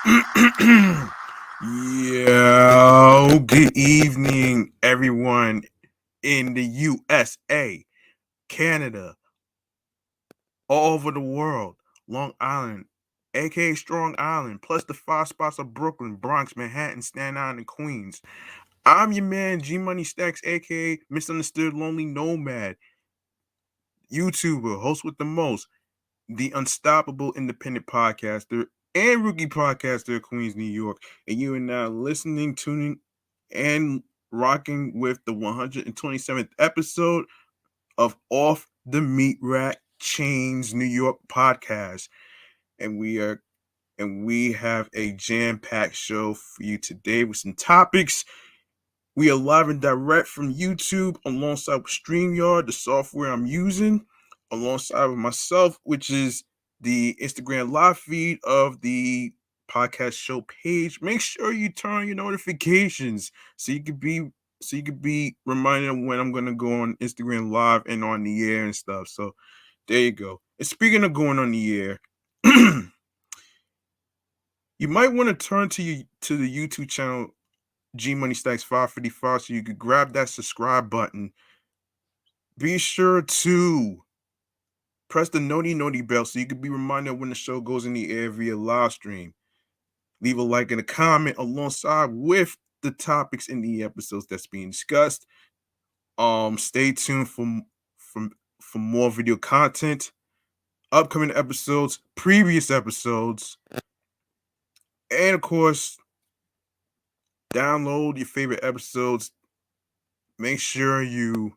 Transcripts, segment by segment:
Yo, good evening, everyone in the USA, Canada, all over the world, Long Island, aka Strong Island, plus the five spots of Brooklyn, Bronx, Manhattan, Staten Island, and Queens. I'm your man, G Money Stacks, aka Misunderstood Lonely Nomad, YouTuber, host with the most, the unstoppable independent podcaster, and rookie podcaster of Queens, New York. And you are now listening, tuning, and rocking with the 127th episode of Off the Meat Rack Chainz New York podcast. And we have a jam-packed show for you today with some topics. We are live and direct from YouTube alongside with StreamYard, the software I'm using, alongside with myself, which is the Instagram live feed of the podcast show page. Make sure you turn on your notifications so you could be reminded of when I'm gonna go on Instagram live and on the air and stuff. So there you go. And speaking of going on the air, you might want to turn to the YouTube channel G Money Stacks 555 so you could grab that subscribe button. Be sure to press the noti bell so you can be reminded when the show goes in the air via live stream. Leave a like and a comment alongside with the topics in the episodes that's being discussed. Stay tuned for more video content, upcoming episodes, previous episodes, and of course, download your favorite episodes. Make sure you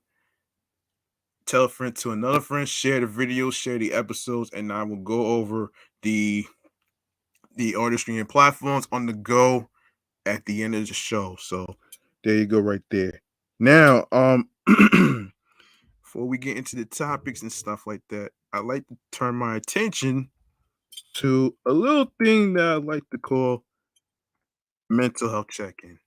tell a friend to another friend, share the videos, share the episodes, and I will go over the audio streaming platforms on the go at the end of the show. So there you go, right there. Now, before we get into the topics and stuff like that, I'd like to turn my attention to a little thing that I like to call mental health check-in.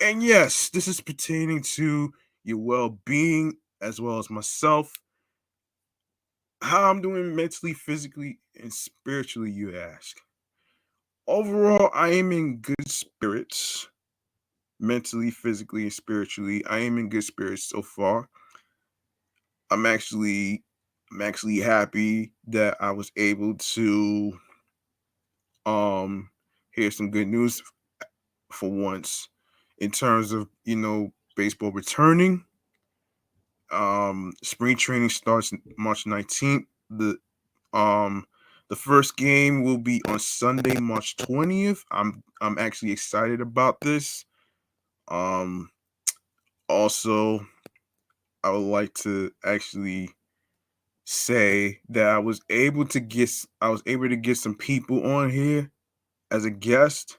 And yes, this is pertaining to your well-being as well as myself. How I'm doing mentally, physically, and spiritually, you ask. Overall, I am in good spirits. Mentally, physically, and spiritually, I am in good spirits so far. I'm actually happy that I was able to hear some good news for once in terms of, baseball returning. Spring training starts March 19th. Um the first game will be on Sunday, March 20th. I'm actually excited about this. Um Also, I would like to actually say that I was able to get some people on here as a guest.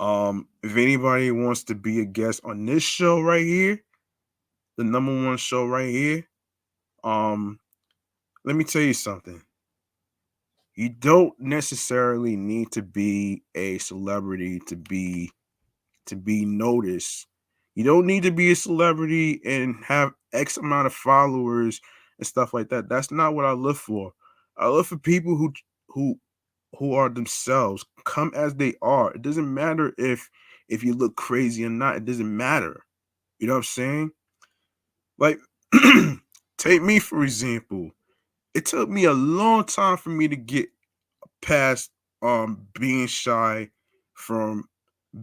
If anybody wants to be a guest on this show right here, the number one show right here, um, let me tell you something. You don't necessarily need to be a celebrity to be noticed. You don't need to be a celebrity and have X amount of followers and stuff like that. That's not what I look for. I look for people who who are themselves. Come as they are. It doesn't matter if you look crazy or not. It doesn't matter. You know what I'm saying? Like take me for example. It took me a long time for me to get past being shy from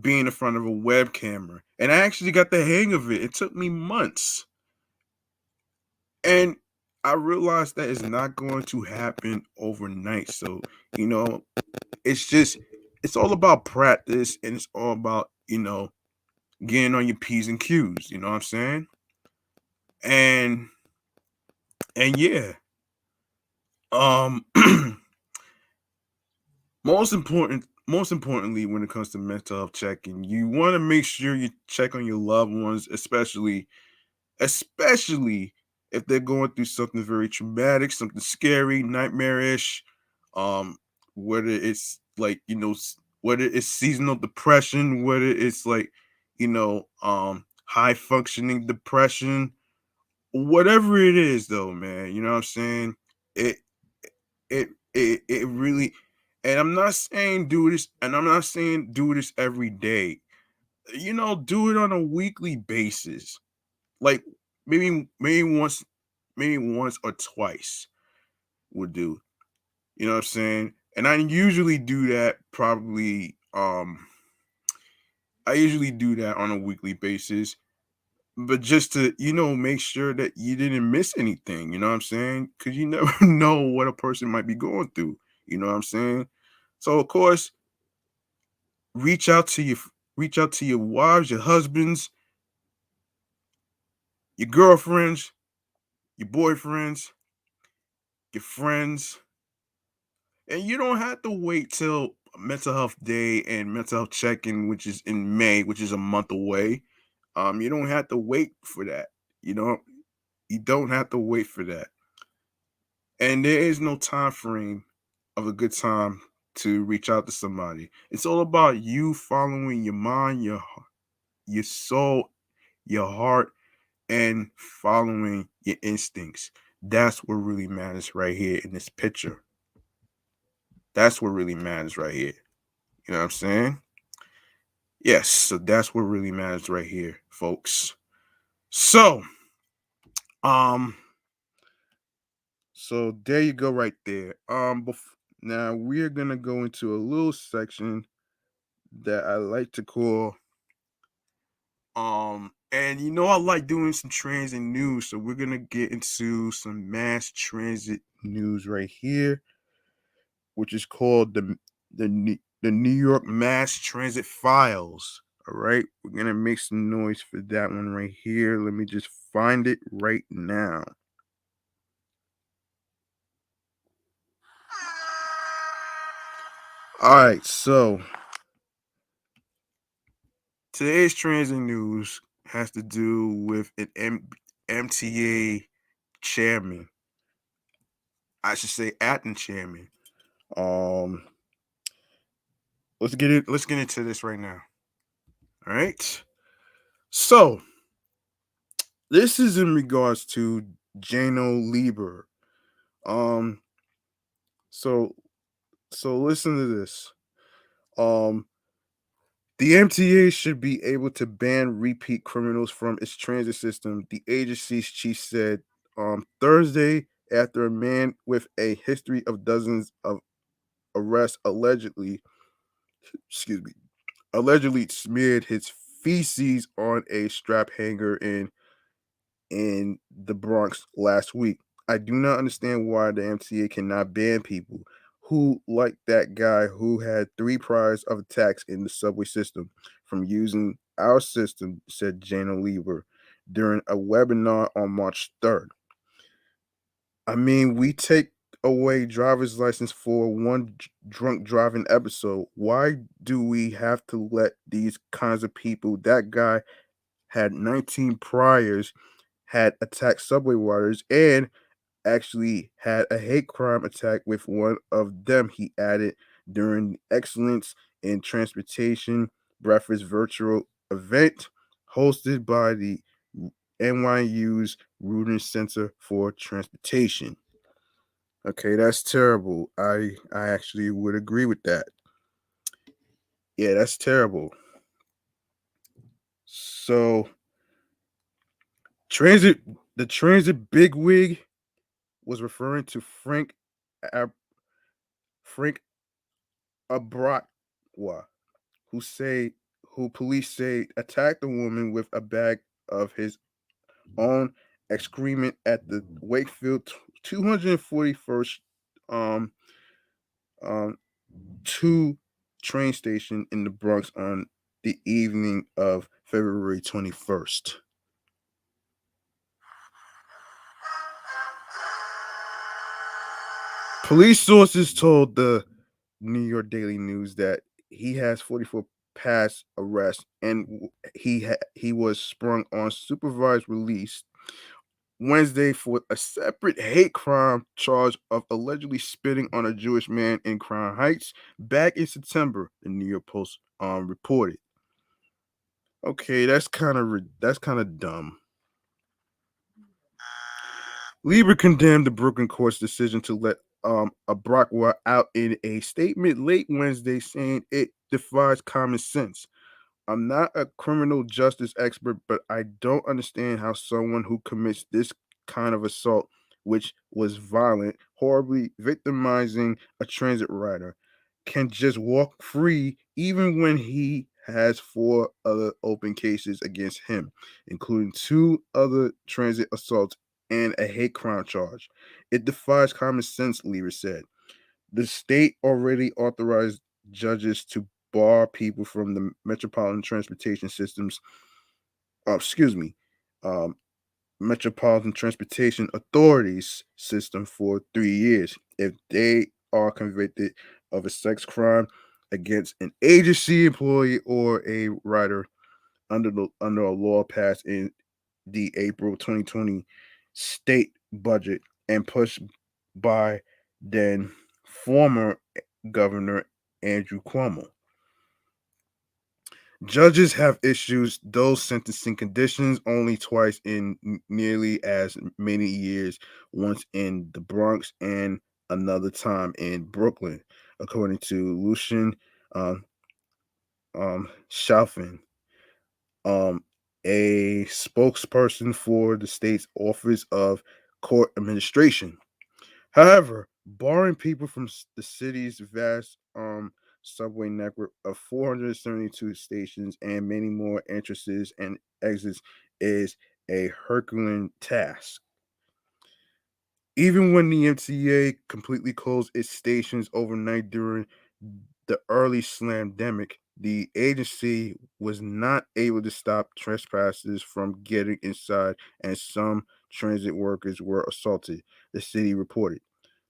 being in front of a web camera. And I actually got the hang of it. It took me months. And I realized that it's not going to happen overnight. So, you know, it's all about practice and it's all about, getting on your P's and Q's, you know what I'm saying? And yeah. Um most importantly when it comes to mental health checking, you want to make sure you check on your loved ones, especially if they're going through something very traumatic, something scary, nightmarish, um whether it's like, whether it's seasonal depression, whether it's like, high functioning depression, whatever it is though, man, you know what I'm saying? It really, and I'm not saying do this, and I'm not saying do this every day. Do it on a weekly basis. Like maybe once or twice would do. You know what I'm saying? And I usually do that on a weekly basis, but just to, make sure that you didn't miss anything, you know what I'm saying? Cuz you never know what a person might be going through, you know what I'm saying? So of course, reach out to your reach out to your wives, your husbands, your girlfriends, your boyfriends, your friends. And you don't have to wait till mental health day and mental health check-in, which is in May, which is a month away. You don't have to wait for that. You know, you don't have to wait for that. And there is no time frame of a good time to reach out to somebody. It's all about you following your mind, your soul, your heart, and following your instincts. That's what really matters right here in this picture. That's what really matters right here. You know what I'm saying? Yes, so that's what really matters right here, folks. So, um, so there you go, right there. Now we're gonna go into a little section that I like to call, and I like doing some transit news, so we're gonna get into some mass transit news right here, which is called the New York Mass Transit Files. All right, we're gonna make some noise for that one right here. Let me just find it right now. All right, so today's transit news has to do with an MTA chairman. I should say acting chairman. Um, let's get into this right now. All right. So this is in regards to Janno Lieber. Um, so listen to this. Um, the MTA should be able to ban repeat criminals from its transit system, the agency's chief said Thursday after a man with a history of dozens of arrests allegedly smeared his feces on a strap hanger in the Bronx last week. I do not understand why the MTA cannot ban people who, like that guy who had 3 priors of attacks in the subway system, from using our system, said Janno Lieber during a webinar on March 3rd. I mean, we take away driver's license for one drunk driving episode. Why do we have to let these kinds of people? That guy had 19 priors, had attacked subway riders, and actually had a hate crime attack with one of them, he added, during the Excellence in Transportation breakfast virtual event hosted by the NYU's Rudin Center for Transportation. Okay, that's terrible. I actually would agree with that. Yeah, that's terrible. So, transit the transit bigwig was referring to Frank Abratwa, who say who police say attacked a woman with a bag of his own excrement at the Wakefield 241st um um 2 train station in the Bronx on the evening of February 21st. Police sources told the New York Daily News that he has 44 past arrests, and he was sprung on supervised release Wednesday for a separate hate crime charge of allegedly spitting on a Jewish man in Crown Heights back in September. The New York Post reported. Okay, that's kind of dumb. Lieber condemned the Brooklyn court's decision to let Abrakwa out in a statement late Wednesday saying it defies common sense. I'm not a criminal justice expert, but I don't understand how someone who commits this kind of assault, which was violent, horribly victimizing a transit rider, can just walk free even when he has four other open cases against him, including two other transit assaults and a hate crime charge. It defies common sense, Lieber said. The state already authorized judges to bar people from the metropolitan transportation systems, excuse me, um, metropolitan transportation authorities system for 3 years if they are convicted of a sex crime against an agency employee or a rider under a law passed in the April 2020 state budget and pushed by then former Governor Andrew Cuomo. Judges have issued those sentencing conditions only twice in nearly as many years, once in the Bronx and another time in Brooklyn, according to Lucian um, Schaufman, um, a spokesperson for the state's Office of Court Administration. However, barring people from the city's vast subway network of 472 stations and many more entrances and exits is a Herculean task. Even when the MTA completely closed its stations overnight during the early slamdemic, the agency was not able to stop trespassers from getting inside, and some transit workers were assaulted, the city reported.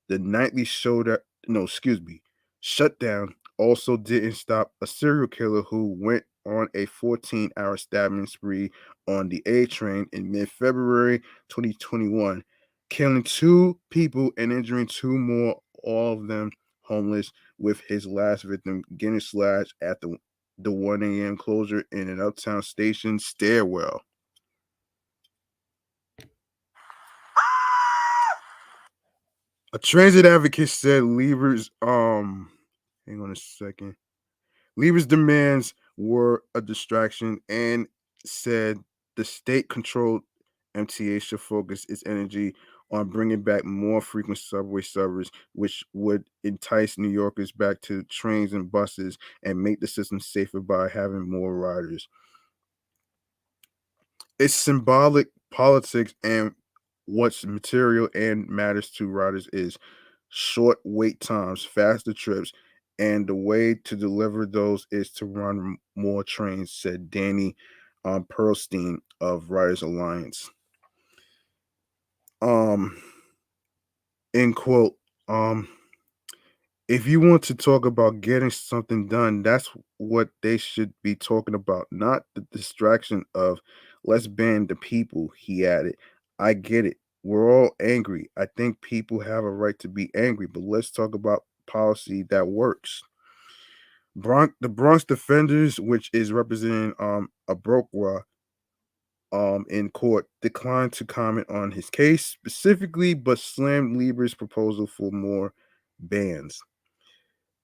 The nightly showdown, no, excuse me, shutdown also didn't stop a serial killer who went on a 14-hour stabbing spree on the A train in mid-February 2021, killing two people and injuring two more, all of them homeless, with his last victim getting slashed at the 1 a.m. closure in an uptown station stairwell. A transit advocate said Lieber's hang on a second. Lieber's demands were a distraction and said the state controlled MTA should focus its energy on bringing back more frequent subway service, which would entice New Yorkers back to trains and buses and make the system safer by having more riders. It's symbolic politics, and what's material and matters to riders is short wait times, faster trips, and the way to deliver those is to run more trains, said Danny Pearlstein of Riders Alliance. Um, End quote. Um, if you want to talk about getting something done, that's what they should be talking about, not the distraction of let's ban the people, he added. I get it. We're all angry. I think people have a right to be angry, but let's talk about policy that works. The Bronx Defenders, which is representing Abrokwa in court, declined to comment on his case specifically, but slammed Lieber's proposal for more bans.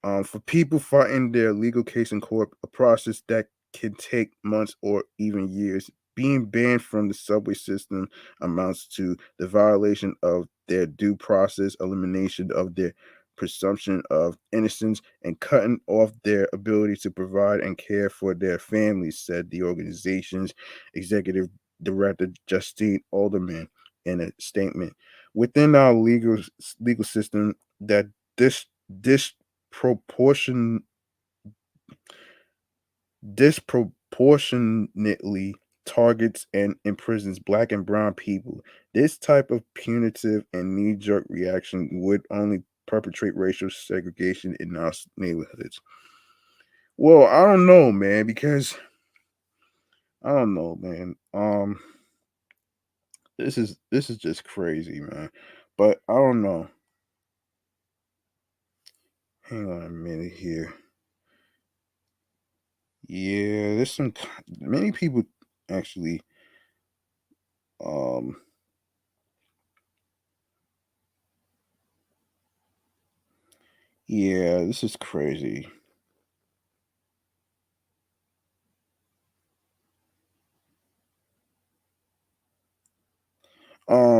For people fighting their legal case in court, a process that can take months or even years, being banned from the subway system amounts to the violation of their due process, elimination of their presumption of innocence, and cutting off their ability to provide and care for their families, said the organization's executive director, Justine Alderman, in a statement. Within our legal system, that this proportion disproportionately targets and imprisons black and brown people. This type of punitive and knee-jerk reaction would only perpetrate racial segregation in our neighborhoods. Well, I don't know, man, because I don't know, man. This is just crazy, man. But I don't know. Hang on a minute here. Yeah, there's some many people actually um Yeah, this is crazy.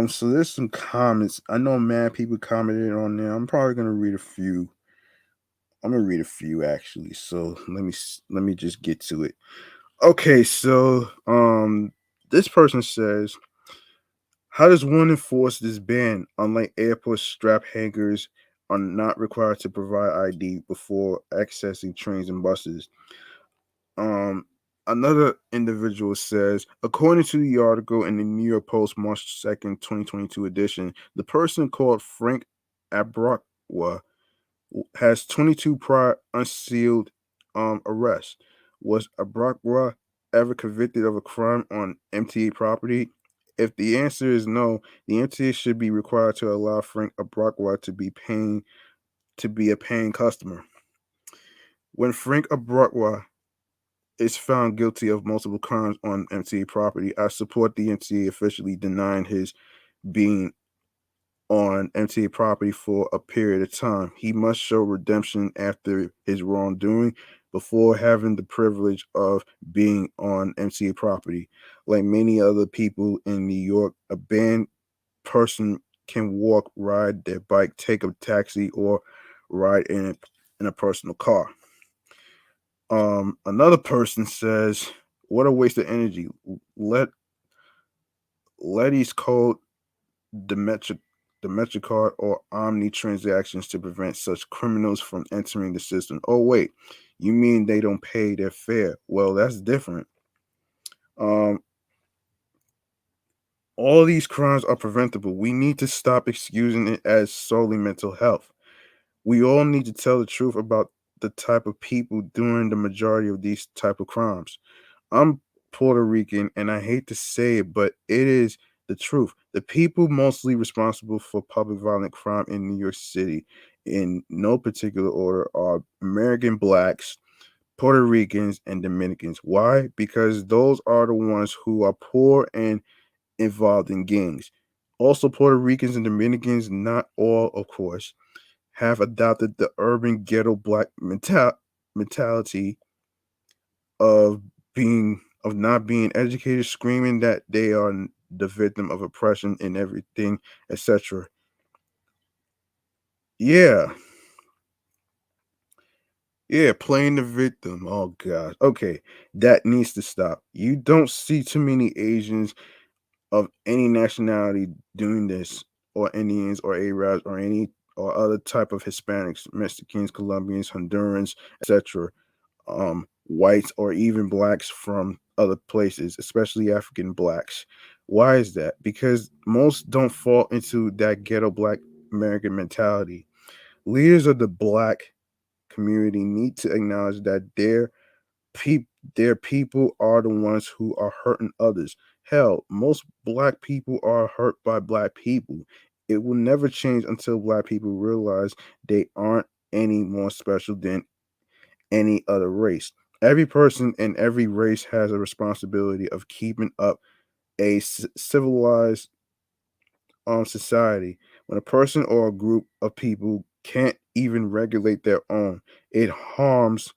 So there's some comments. I know mad people commented on there. I'm probably gonna read a few. I'm gonna read a few actually. So let me just get to it. Okay, so this person says, how does one enforce this ban? Unlike airport strap hangers are not required to provide ID before accessing trains and buses. Um, Another individual says, according to the article in the New York Post, March 2nd, 2022 edition, the person called Frank Abrakwa has 22 prior unsealed arrests. Was Abrakwa ever convicted of a crime on MTA property? If the answer is no, the MTA should be required to allow Frank Abrakwa to be a paying customer. When Frank Abrakwa is found guilty of multiple crimes on MTA property, I support the MTA officially denying his being on MTA property for a period of time. He must show redemption after his wrongdoing before having the privilege of being on MTA property. Like many other people in New York, a banned person can walk, ride their bike, take a taxi, or ride in a personal car. Another person says, "What a waste of energy. Let Letty's code the MetroCard or Omni transactions to prevent such criminals from entering the system." Oh wait, you mean they don't pay their fare? Well, that's different. Um, all these crimes are preventable. We need to stop excusing it as solely mental health. We all need to tell the truth about the type of people doing the majority of these type of crimes. I'm Puerto Rican and I hate to say it, but it is the truth. The people mostly responsible for public violent crime in New York City, in no particular order, are American blacks, Puerto Ricans, and Dominicans. Why? Because those are the ones who are poor and involved in gangs. Also, Puerto Ricans and Dominicans, not all, of course, have adopted the urban ghetto black mentality of not being educated, screaming that they are the victim of oppression and everything, etc. Yeah, yeah, playing the victim. Oh gosh. Okay, that needs to stop. You don't see too many Asians of any nationality doing this, or Indians, or Arabs, or any or other type of Hispanics, Mexicans, Colombians, Hondurans, etc. Whites or even blacks from other places, especially African blacks. Why is that? Because most don't fall into that ghetto black American mentality. Leaders of the black community need to acknowledge that their people are the ones who are hurting others. Hell, most black people are hurt by black people. It will never change until black people realize they aren't any more special than any other race. Every person in every race has a responsibility of keeping up a civilized society. When a person or a group of people can't even regulate their own, it harms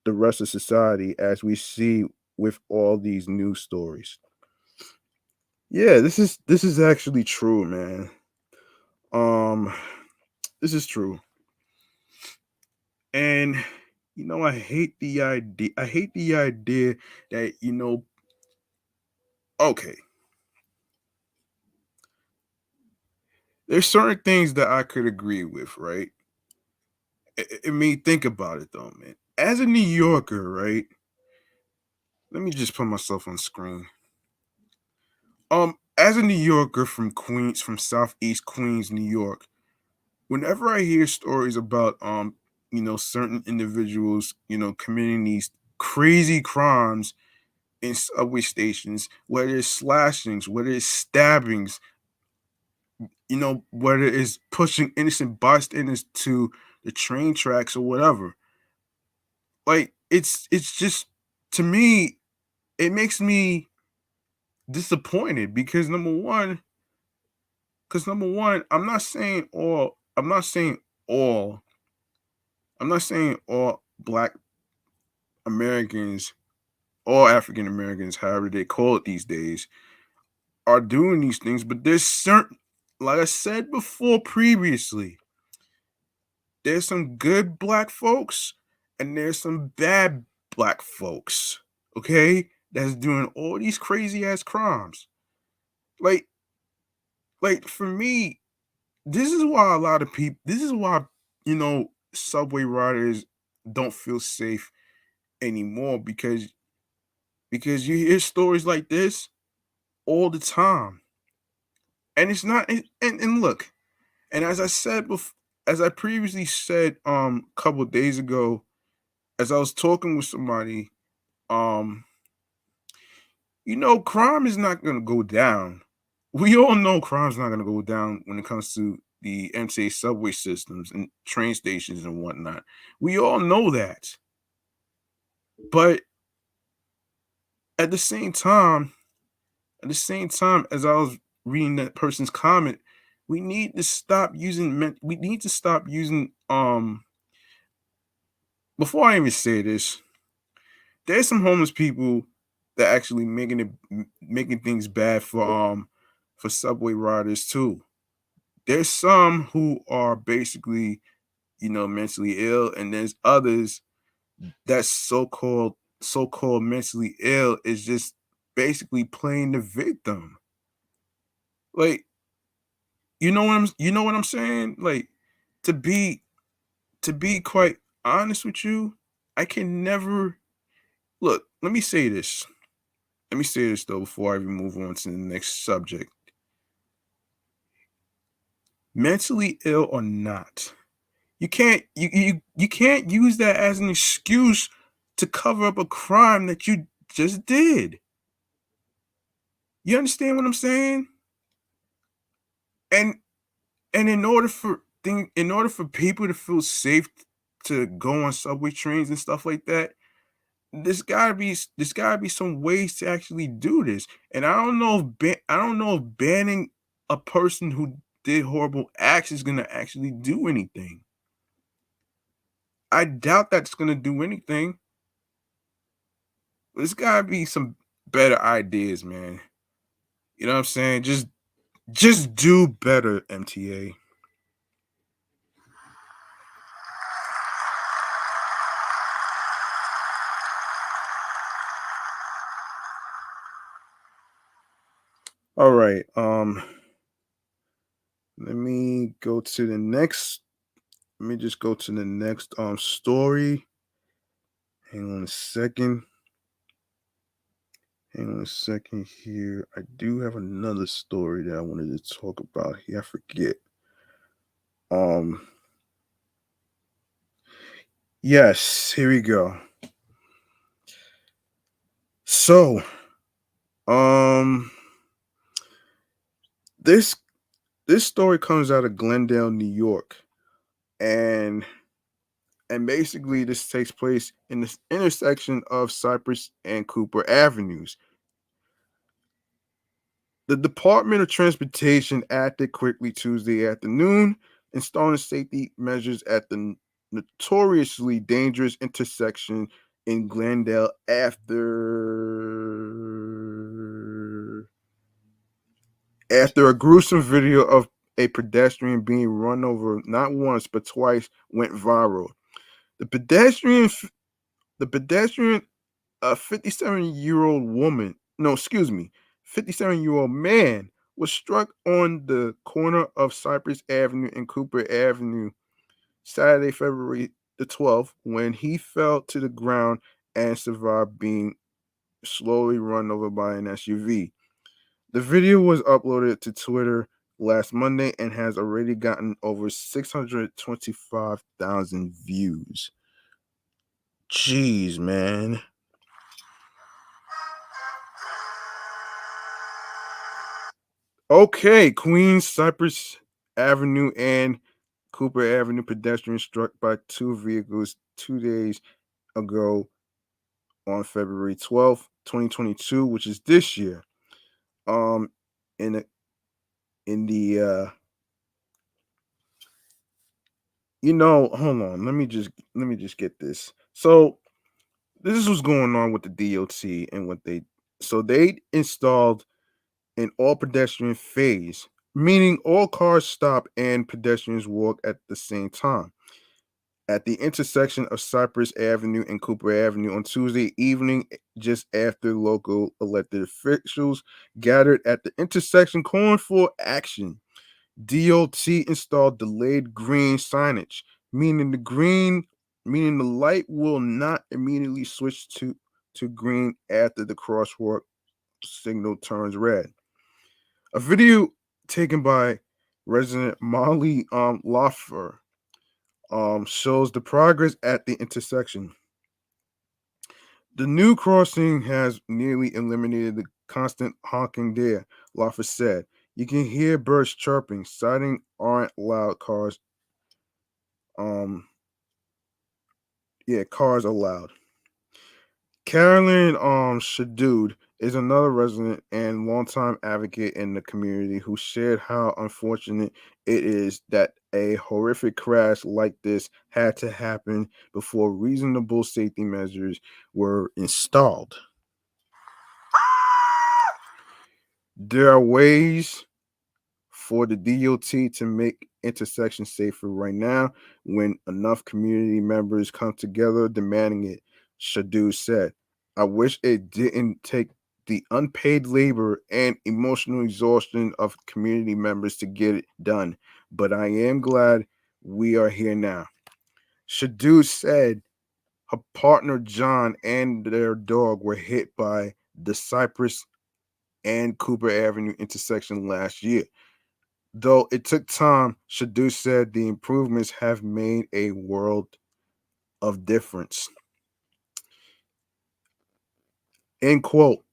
the rest of society, as we see with all these news stories. Yeah, this is actually true, man. Um, this is true, and I hate the idea. I hate the idea that okay, there's certain things that I could agree with, right? I mean, think about it though, man. As a New Yorker, right? Let me just put myself on screen. As a New Yorker from Queens, from Southeast Queens, New York, whenever I hear stories about certain individuals, committing these crazy crimes in subway stations, whether it's slashings, whether it's stabbings, whether it's pushing innocent bystanders to the train tracks or whatever. Like it's just, to me, it makes me disappointed because number one, I'm not saying all I'm not saying all Black Americans, all African Americans, however they call it these days, are doing these things, but there's certain, like I said before previously, there's some good Black folks and there's some bad Black folks, okay, that's doing all these crazy ass crimes. Like, for me, this is why a lot of people, this is why, subway riders don't feel safe anymore, because you hear stories like this all the time. And it's not, and look, and as I said before, as I previously said a couple of days ago, as I was talking with somebody, um, crime is not gonna go down. We all know crime's not gonna go down when it comes to the MTA subway systems and train stations and whatnot. We all know that. But at the same time, as I was reading that person's comment, we need to stop using before I even say this, there's some homeless people that actually making things bad for subway riders too. There's some who are basically, mentally ill, and there's others that so-called mentally ill is just basically playing the victim. Like, you know what I'm saying? Like, to be to be quite honest with you, I can never look, let me say this though before I even move on to the next subject. Mentally ill or not, you can't use that as an excuse to cover up a crime that you just did. You understand what I'm saying? And in order for people to feel safe to go on subway trains and stuff like that, there's gotta be some ways to actually do this. And I don't know if banning a person who did horrible acts is gonna actually do anything. I doubt that's gonna do anything. There's gotta be some better ideas, man. You know what I'm saying? Just do better, MTA. All right. Let me go to the next. Let me just go to the next story. Hang on a second. Hang on a second here. I do have another story that I wanted to talk about here. I forget. Um. Yes. Here we go. So, um, this this story comes out of Glendale, New York, and basically this takes place in the intersection of Cypress and Cooper Avenues. The Department of Transportation acted quickly Tuesday afternoon, installing safety measures at the notoriously dangerous intersection in Glendale after a gruesome video of a pedestrian being run over not once but twice went viral. The pedestrian the pedestrian a 57-year-old woman, no, excuse me, 57-year-old man was struck on the corner of Cypress Avenue and Cooper Avenue Saturday, February the 12th, when he fell to the ground and survived being slowly run over by an SUV. The video was uploaded to Twitter last Monday and has already gotten over 625,000 views. Jeez, man. Okay, Queens, Cypress Avenue, and Cooper Avenue pedestrians struck by two vehicles 2 days ago on February 12th, 2022, which is this year. Um, in the in the Hold on. Let me just get this. So this is what's going on with the DOT and what they installed an all pedestrian phase, meaning all cars stop and pedestrians walk at the same time. At the intersection of Cypress Avenue and Cooper Avenue on Tuesday evening, just after local elected officials gathered at the intersection calling for action. DOT installed delayed green signage, meaning the light will not immediately switch to green after the crosswalk signal turns red. A video taken by resident Molly Loffer shows the progress at the intersection. The new crossing has nearly eliminated the constant honking there, Loffer said. You can hear birds chirping, citing aren't loud cars. Um, cars are loud. Carolyn Shadood is another resident and longtime advocate in the community who shared how unfortunate it is that a horrific crash like this had to happen before reasonable safety measures were installed. There are ways for the DOT to make intersections safer right now when enough community members come together demanding it, Shadu said. I wish it didn't take the unpaid labor and emotional exhaustion of community members to get it done, but I am glad we are here now. Shadu said her partner John and their dog were hit by the Cypress and Cooper Avenue intersection last year. Though it took time, Shadu said the improvements have made a world of difference. End quote.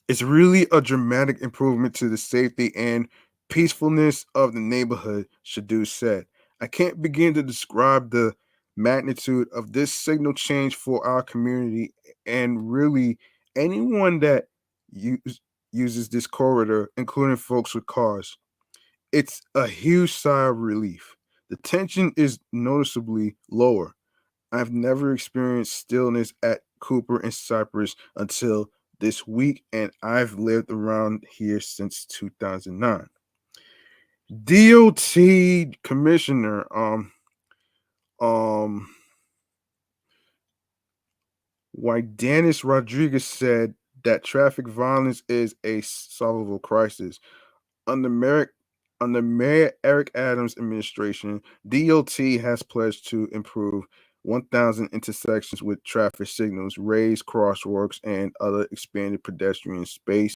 It's really a dramatic improvement to the safety and peacefulness of the neighborhood, Shadu said. I can't begin to describe the magnitude of this signal change for our community and really anyone that uses this corridor, including folks with cars. It's a huge sigh of relief. The tension is noticeably lower. I've never experienced stillness at Cooper and Cypress until this week, and I've lived around here since 2009. DOT Commissioner um Dennis Rodriguez said that traffic violence is a solvable crisis. Under Mayor, under Mayor Eric Adams' administration, DOT has pledged to improve 1,000 intersections with traffic signals, raise crosswalks, and other expanded pedestrian space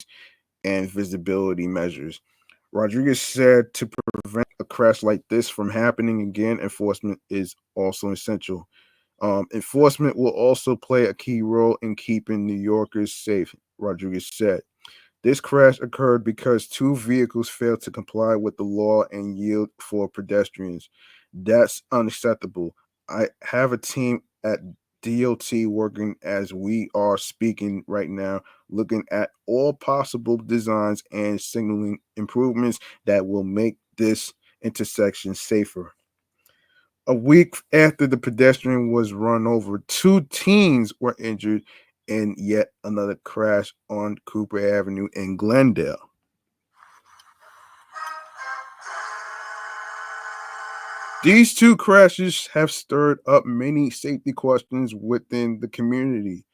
and visibility measures. Rodriguez said to prevent a crash like this from happening again, enforcement is also essential. Enforcement will also play a key role in keeping New Yorkers safe, Rodriguez said. This crash occurred because two vehicles failed to comply with the law and yield for pedestrians. That's unacceptable. I have a team at DOT working as we are speaking right now, looking at all possible designs and signaling improvements that will make this intersection safer. A week after the pedestrian was run over, two teens were injured in yet another crash on Cooper Avenue in Glendale. These two crashes have stirred up many safety questions within the community.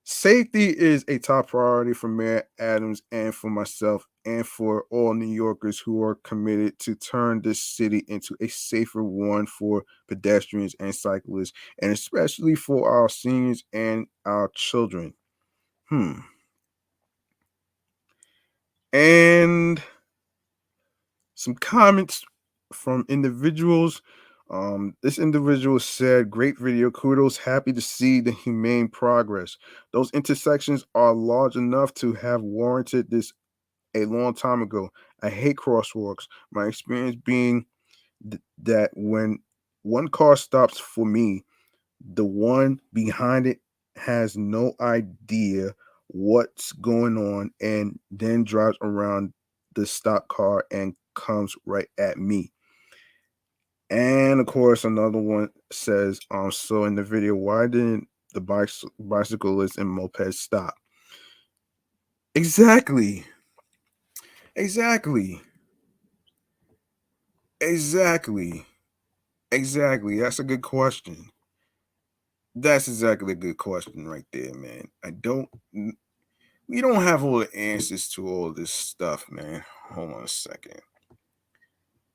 Safety is a top priority for Mayor Adams and for myself and for all New Yorkers who are committed to turn this city into a safer one for pedestrians and cyclists, and especially for our seniors and our children. Hmm. And some comments from individuals. This individual said, "Great video, kudos. Happy to see the humane progress. Those intersections are large enough to have warranted this a long time ago. I hate crosswalks. My experience being that when one car stops for me, the one behind it has no idea what's going on and then drives around the stopped car and comes right at me. And of course, another one says, so in the video, why didn't the bicyclist and moped stop? Exactly. Exactly. Exactly. Exactly. That's a good question. That's exactly a good question right there, man. We don't have all the answers to all this stuff, man. Hold on a second.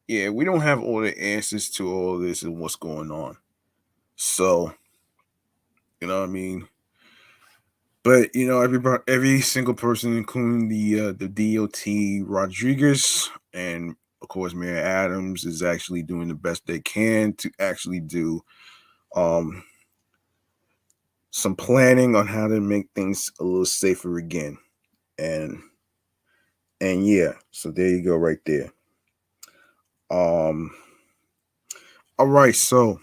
Yeah, we don't have all the answers to all this and what's going on. So, you know what I mean? But everybody, every single person, including the DOT Rodriguez and of course Mayor Adams, is actually doing the best they can to actually do um some planning on how to make things a little safer again. And yeah, so there you go right there. Um all right, so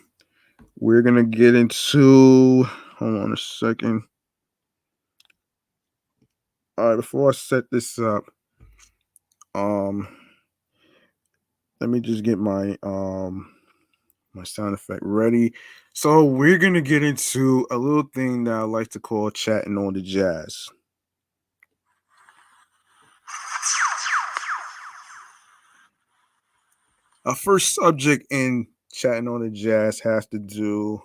we're gonna get into, hold on a second. All right, before I set this up, um let me just get my sound effect ready. So we're gonna get into a little thing that I like to call chatting on the jazz. Our first subject in chatting on the jazz has to do,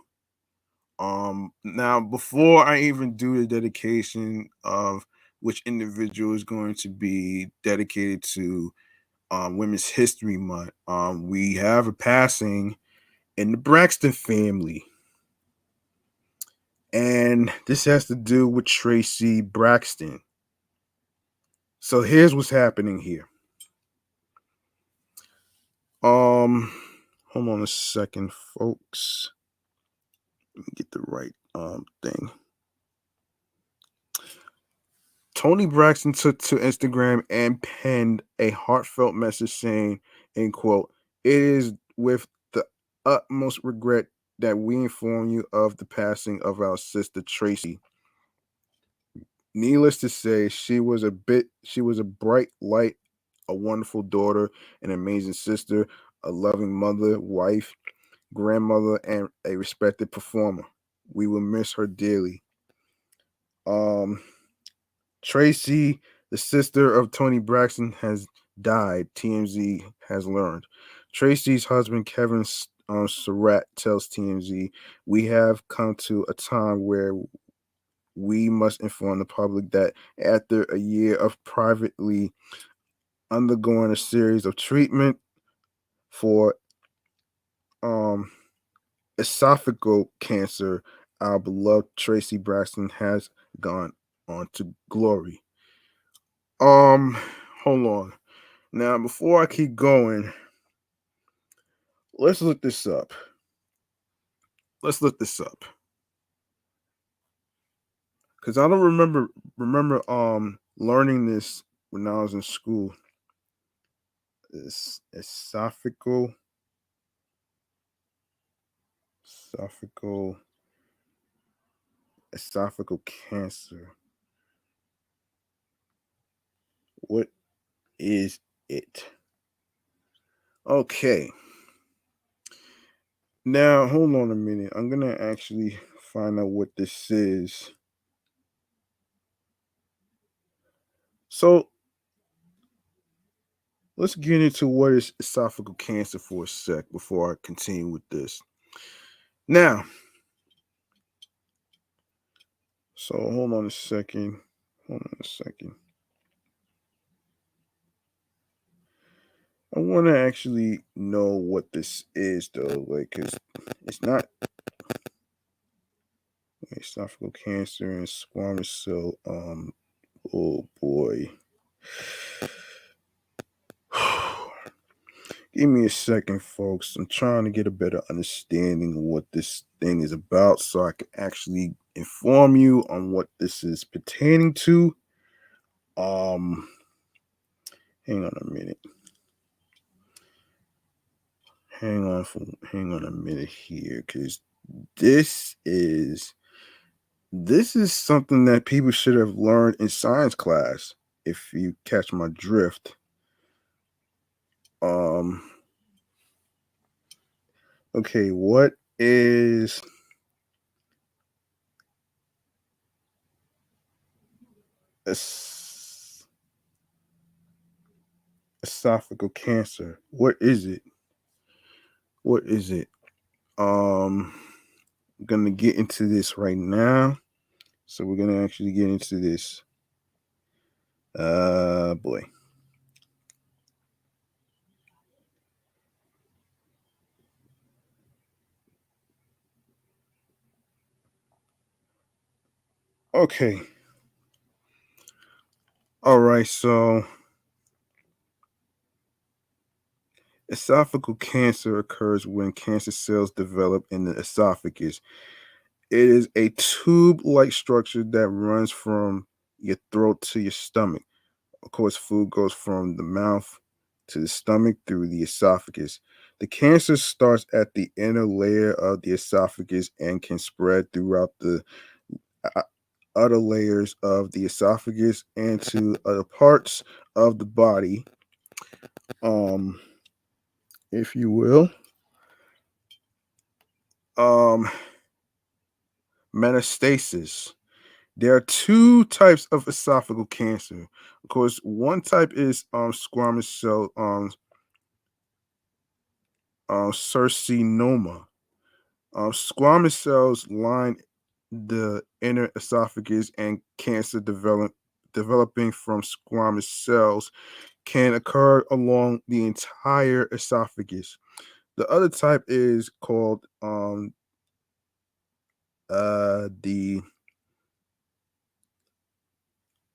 now before I even do the dedication of which individual is going to be dedicated to Women's History Month, we have a passing in the Braxton family. And this has to do with Traci Braxton. So here's what's happening here. Um, Hold on a second, folks. Let me get the right thing. Toni Braxton took to Instagram and penned a heartfelt message saying, end quote, "It is with the utmost regret that we inform you of the passing of our sister Traci. Needless to say, she was a bright light, a wonderful daughter, an amazing sister, a loving mother, wife, grandmother, and a respected performer. We will miss her dearly." Um Traci, the sister of Toni Braxton, has died, TMZ has learned. Traci's husband, Kevin Surratt, tells TMZ, "We have come to a time where we must inform the public that after a year of privately undergoing a series of treatment for um, esophageal cancer, our beloved Traci Braxton has gone on to glory." Um, Hold on. Now, before I keep going, let's look this up. Let's look this up because I don't remember learning this when I was in school. It's esophageal esophageal cancer. What is it? Okay. Now, hold on a minute. I'm gonna actually find out what this is. So let's get into what is esophageal cancer for a sec before I continue with this. Now, so hold on a second. Hold on a second. I want to actually know what this is though, like, cause it's not esophageal cancer and squamous cell. Oh boy. Give me a second, folks. I'm trying to get a better understanding of what this thing is about so I can actually inform you on what this is pertaining to. Um, Hang on a minute. Hang on a minute here, because this is something that people should have learned in science class, if you catch my drift. Um Okay, what is es- esophageal cancer? What is it? What is it? Um, I'm gonna get into this right now. So we're gonna actually get into this. Boy. Okay. All right. So esophageal cancer occurs when cancer cells develop in the esophagus. It is a tube-like structure that runs from your throat to your stomach. Of course, food goes from the mouth to the stomach through the esophagus. The cancer starts at the inner layer of the esophagus and can spread throughout the uh, other layers of the esophagus and to other parts of the body, um, if you will. Um, Metastasis. There are two types of esophageal cancer. Of course, one type is squamous cell carcinoma. Squamous cells line the inner esophagus, and cancer developing from squamous cells can occur along the entire esophagus. The other type is called the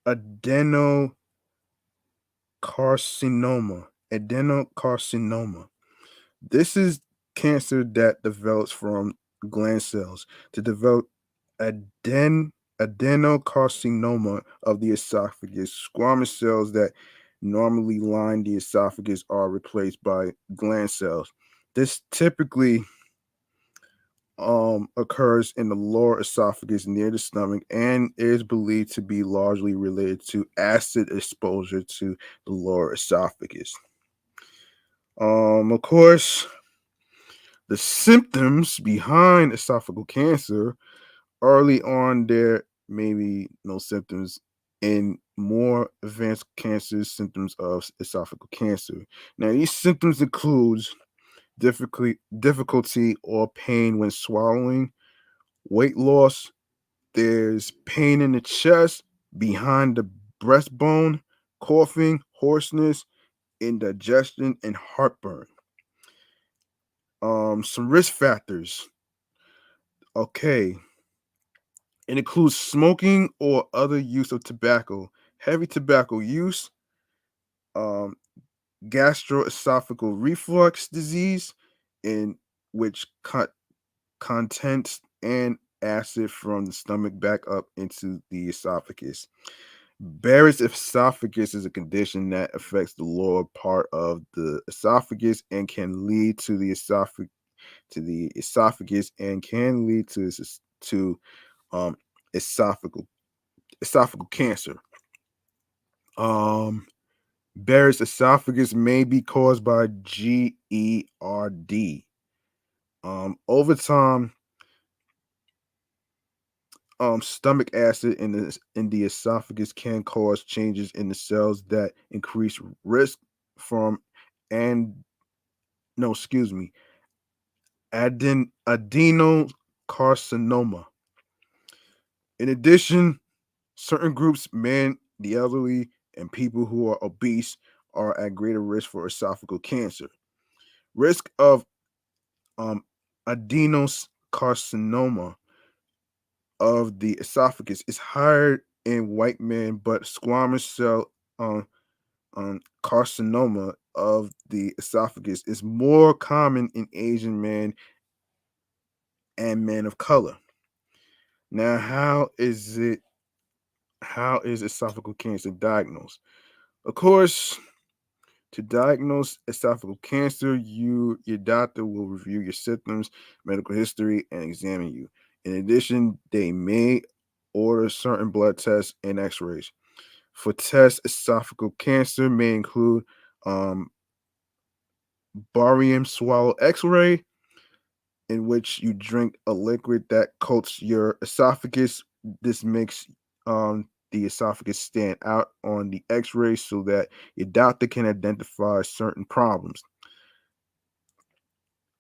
adenocarcinoma. Adenocarcinoma. This is cancer that develops from gland cells. To develop aden- adenocarcinoma of the esophagus, squamous cells that normally line the esophagus are replaced by gland cells. This typically occurs in the lower esophagus near the stomach and is believed to be largely related to acid exposure to the lower esophagus. Of course, the symptoms behind esophageal cancer early on, there may be no symptoms. In more advanced cancers, symptoms of esophageal cancer. Now, these symptoms include difficulty or pain when swallowing, weight loss. There's pain in the chest, behind the breastbone, coughing, hoarseness, indigestion, and heartburn. Some risk factors. Okay, it includes smoking or other use of tobacco, heavy tobacco use, um, gastroesophageal reflux disease, in which contents and acid from the stomach back up into the esophagus. Barrett's esophagus is a condition that affects the lower part of the esophagus and can lead to the esophagus and can lead to um, esophageal esophageal cancer. Um, Barrett's esophagus may be caused by GERD. Over time, stomach acid in the esophagus can cause changes in the cells that increase risk from and no, excuse me, adenocarcinoma. In addition, certain groups, men, the elderly, and people who are obese, are at greater risk for esophageal cancer. Risk of um, adenocarcinoma of the esophagus is higher in white men, but squamous cell carcinoma of the esophagus is more common in Asian men and men of color. Now, how is esophageal cancer diagnosed? Of course, to diagnose esophageal cancer, your doctor will review your symptoms, medical history, and examine you. In addition, they may order certain blood tests and X-rays. For tests, esophageal cancer may include um, barium swallow X-ray, in which you drink a liquid that coats your esophagus. This makes the esophagus stand out on the X-ray so that your doctor can identify certain problems.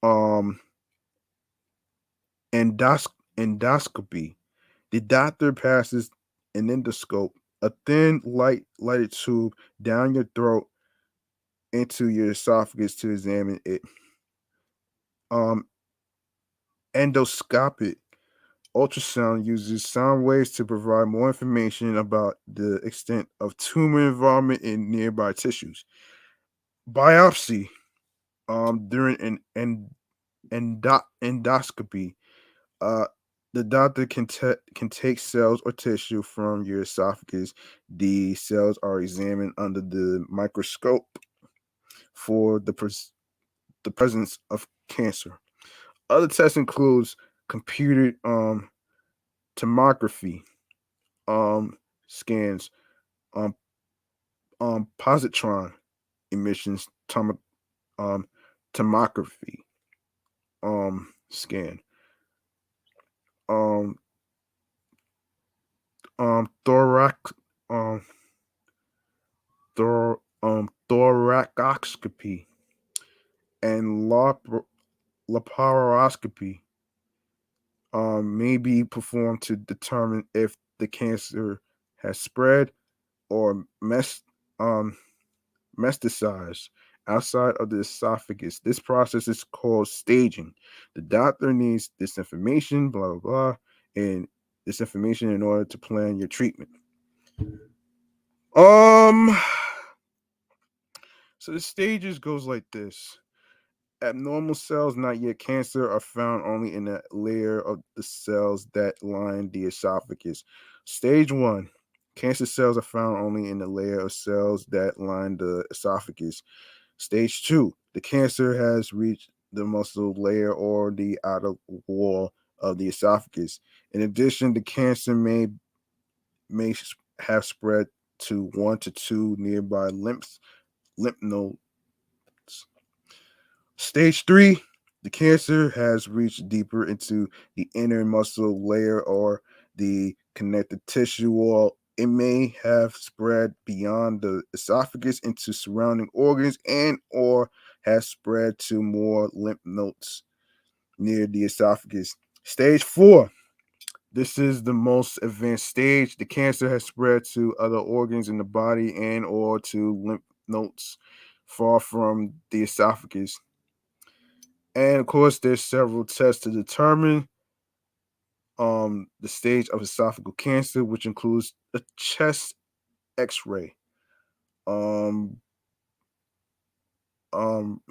Um, endoscopy. The doctor passes an endoscope, a thin lighted tube down your throat into your esophagus to examine it. Um, endoscopic ultrasound uses sound waves to provide more information about the extent of tumor involvement in nearby tissues. Biopsy during endoscopy, uh, the doctor can take cells or tissue from your esophagus. The cells are examined under the microscope for the presence of cancer. Other tests includes computed tomography scans, um, positron emissions um, tomography scan, um, thorax um, thoracoscopy, and laparoscopy may be performed to determine if the cancer has spread or um, metastasized outside of the esophagus. This process is called staging. The doctor needs this information, blah, blah, blah, and this information in order to plan your treatment. Um, so the stages goes like this. Abnormal cells, not yet cancer, are found only in a layer of the cells that line the esophagus. Stage one, cancer cells are found only in the layer of cells that line the esophagus. Stage two, the cancer has reached the muscle layer or the outer wall of the esophagus. In addition, the cancer may have spread to 1 to 2 nearby lymph nodes. Stage three, the cancer has reached deeper into the inner muscle layer or the connective tissue wall. It may have spread beyond the esophagus into surrounding organs and or has spread to more lymph nodes near the esophagus. Stage four, this is the most advanced stage. The cancer has spread to other organs in the body and or to lymph nodes far from the esophagus. And of course, there's several tests to determine the stage of esophageal cancer, which includes a chest X-ray, um, um,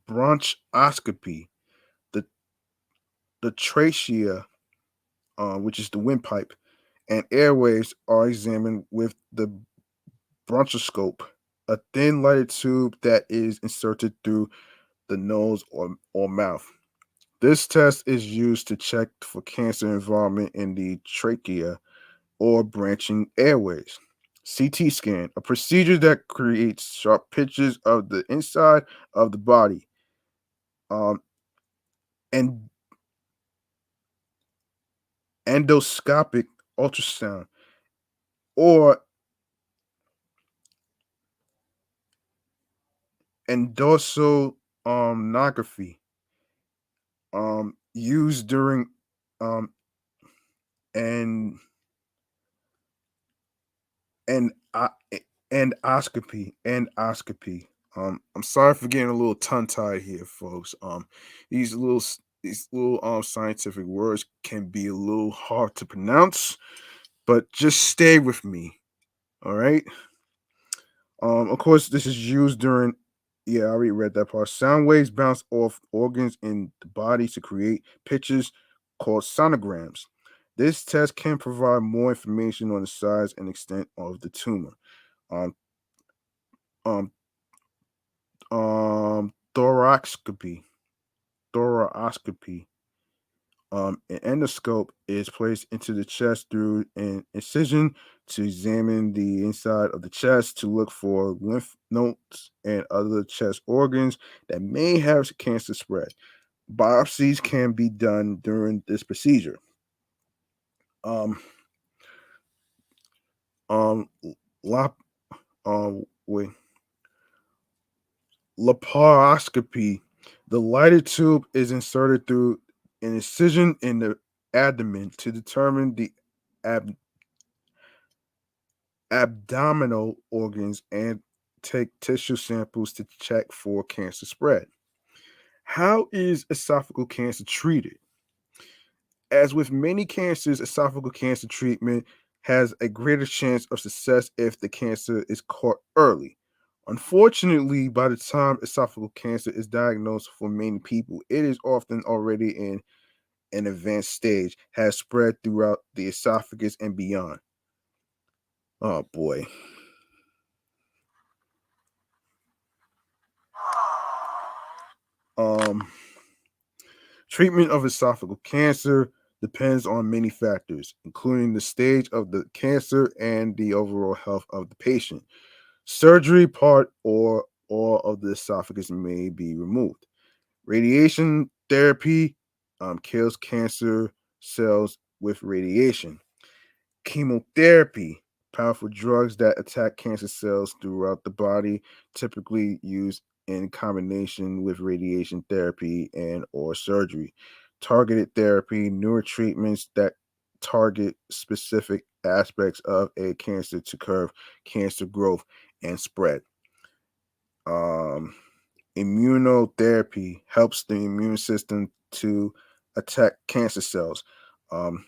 bronchoscopy, the trachea, which is the windpipe, and airways are examined with the bronchoscope, a thin lighted tube that is inserted through the nose or mouth. This test is used to check for cancer involvement in the trachea or branching airways. CT scan, a procedure that creates sharp pictures of the inside of the body. Um, and endoscopic ultrasound or endosonography, used during um, and and endoscopy. I'm sorry for getting a little tongue tied here, folks. These little scientific words can be a little hard to pronounce, but just stay with me. All right. Of course, this is used during. Yeah, I already read that part. Sound waves bounce off organs in the body to create pictures called sonograms. This test can provide more information on the size and extent of the tumor. Um, um, thoracoscopy. Thoracoscopy. An endoscope is placed into the chest through an incision to examine the inside of the chest to look for lymph nodes and other chest organs that may have cancer spread. Biopsies can be done during this procedure. Um, um, lap, wait, laparoscopy. The lighted tube is inserted through an incision in the abdomen to determine the ab- abdominal organs and take tissue samples to check for cancer spread. How is esophageal cancer treated? As with many cancers, esophageal cancer treatment has a greater chance of success if the cancer is caught early. Unfortunately, by the time esophageal cancer is diagnosed for many people, it is often already in an advanced stage, has spread throughout the esophagus and beyond. Oh boy. Um, Treatment of esophageal cancer depends on many factors, including the stage of the cancer and the overall health of the patient. Surgery, part or all of the esophagus may be removed. Radiation therapy kills cancer cells with radiation. Chemotherapy, powerful drugs that attack cancer cells throughout the body, typically used in combination with radiation therapy and or surgery. Targeted therapy, newer treatments that target specific aspects of a cancer to curb cancer growth and spread. Um, Immunotherapy helps the immune system to attack cancer cells. Um,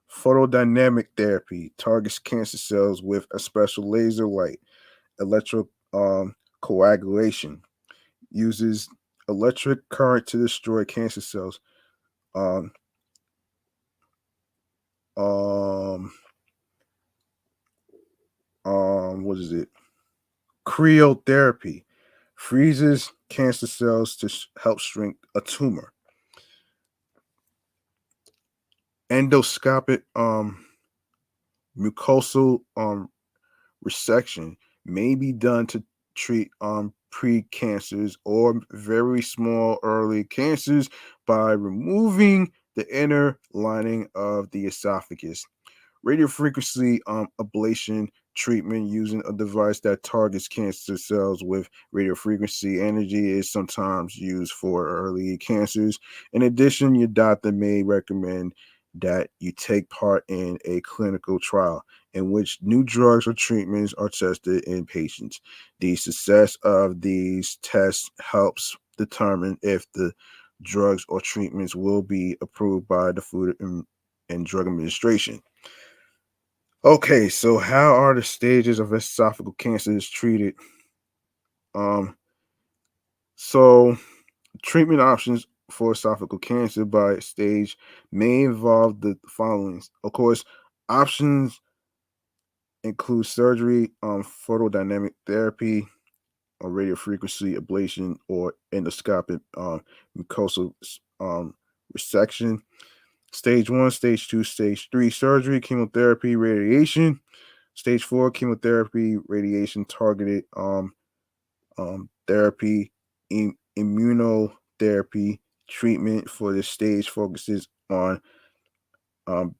Photodynamic therapy targets cancer cells with a special laser light. Electro coagulation uses electric current to destroy cancer cells. Um, um, what is it? Cryotherapy freezes cancer cells to help shrink a tumor. Endoscopic mucosal resection may be done to treat precancers or very small early cancers by removing the inner lining of the esophagus. Radiofrequency ablation treatment using a device that targets cancer cells with radiofrequency energy is sometimes used for early cancers. In addition, your doctor may recommend that you take part in a clinical trial in which new drugs or treatments are tested in patients. The success of these tests helps determine if the drugs or treatments will be approved by the Food and Drug Administration. Okay, so how are the stages of esophageal cancer is treated? Um, so treatment options for esophageal cancer by stage may involve the following. Of course, options include surgery, photodynamic therapy, or radiofrequency ablation, or endoscopic mucosal um, resection. Stage one, stage two, stage three, surgery, chemotherapy, radiation. Stage four, chemotherapy, radiation targeted therapy, immunotherapy. Treatment for this stage focuses on um,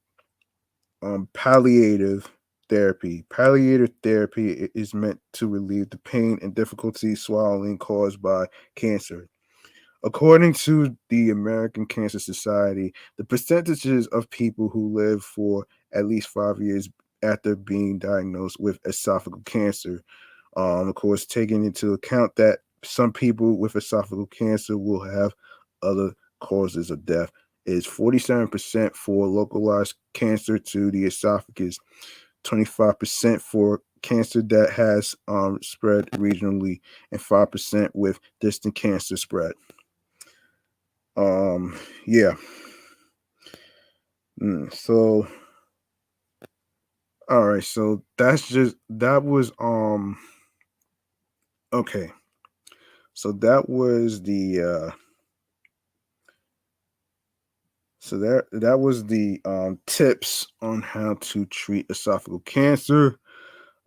palliative therapy. Palliative therapy is meant to relieve the pain and difficulty swallowing caused by cancer. According to the American Cancer Society, the percentages of people who live for at least 5 years after being diagnosed with esophageal cancer, of course, taking into account that some people with esophageal cancer will have other causes of death, is 47% for localized cancer to the esophagus, 25% for cancer that has spread regionally, and 5% with distant cancer spread. Um, yeah. So, all right. So that was okay. So that was the tips on how to treat esophageal cancer.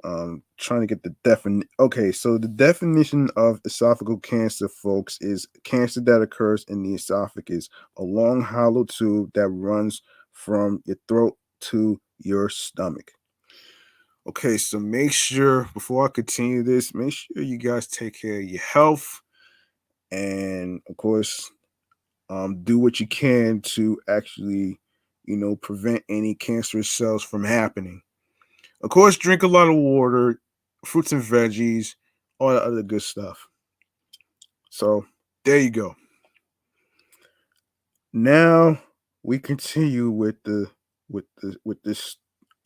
Trying to get the definition. Okay, so the definition of esophageal cancer, folks, is cancer that occurs in the esophagus, a long hollow tube that runs from your throat to your stomach. Okay, so make sure before I continue this, make sure you guys take care of your health, and of course, do what you can to actually, prevent any cancerous cells from happening. Of course, drink a lot of water, fruits and veggies, all that other good stuff. So there you go. Now we continue with this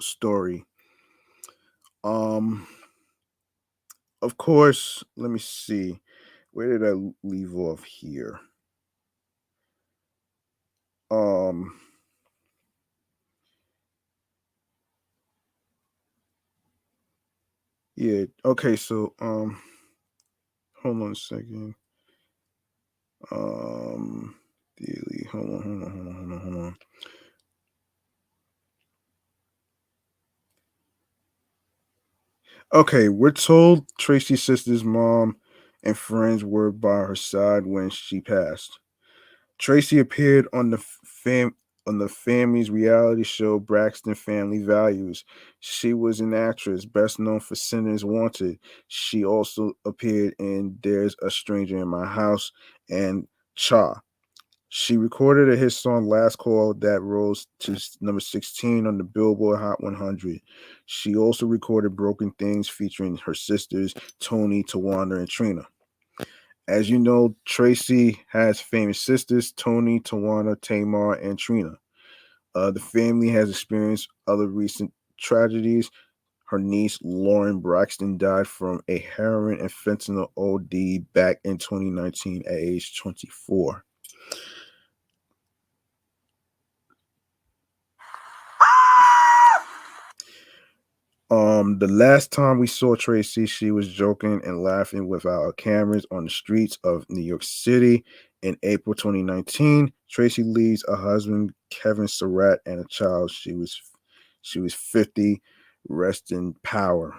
story. Um, of course, let me see. Where did I leave off here? Um, yeah. Okay. So hold on a second. Um, daily. Hold on. Okay, we're told Tracy's sister's mom and friends were by her side when she passed. Tracy appeared on the family's reality show Braxton Family Values. She was an actress best known for Sinners Wanted. She also appeared in There's a Stranger in My House and Cha. She recorded a hit song Last Call that rose to number 16 on the Billboard Hot 100. She also recorded Broken Things featuring her sisters Tony, Tawana, and Trina. As you know, Tracy has famous sisters Tony, Tawana, Tamar, and Trina. The family has experienced other recent tragedies. Her niece Lauren Braxton died from a heroin and fentanyl OD back in 2019 at age 24. The last time we saw Tracy, she was joking and laughing with our cameras on the streets of New York City. In April 2019, Tracy leaves a husband, Kevin Surratt, and a child. She was 50. Rest in power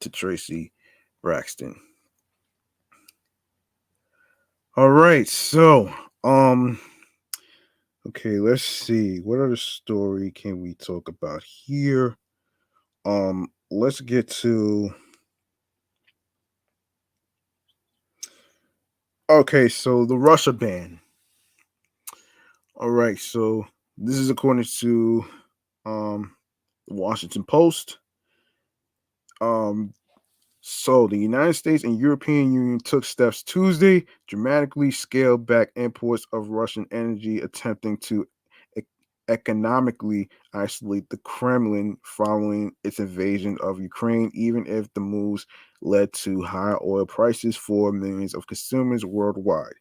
to Tracy Braxton. All right, so okay, let's see. What other story can we talk about here? Let's get to. Okay, so the Russia ban. All right, so this is according to the Washington Post. Um, so the United States and European Union took steps Tuesday dramatically scaled back imports of Russian energy, attempting to e- economically isolate the Kremlin following its invasion of Ukraine, even if the moves led to higher oil prices for millions of consumers worldwide.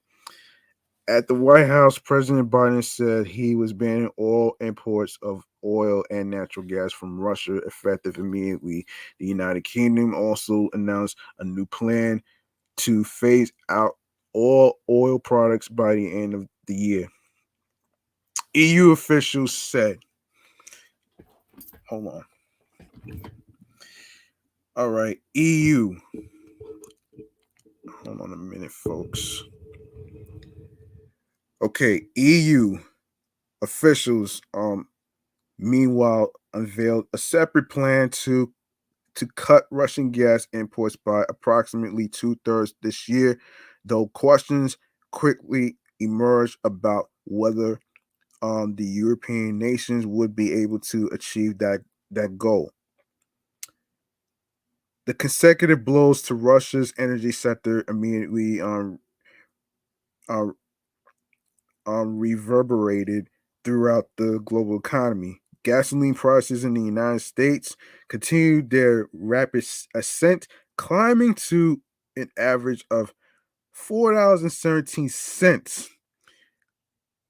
At the White House, President Biden said he was banning all imports of oil and natural gas from Russia effective immediately. The United Kingdom also announced a new plan to phase out all oil products by the end of the year. EU officials said, hold on. All right, EU. Hold on a minute, folks. Okay, EU officials meanwhile unveiled a separate plan to cut Russian gas imports by approximately two-thirds this year, though questions quickly emerged about whether the European nations would be able to achieve that goal. The consecutive blows to Russia's energy sector immediately uh, reverberated throughout the global economy. Gasoline prices in the United States continued their rapid ascent, climbing to an average of $4.17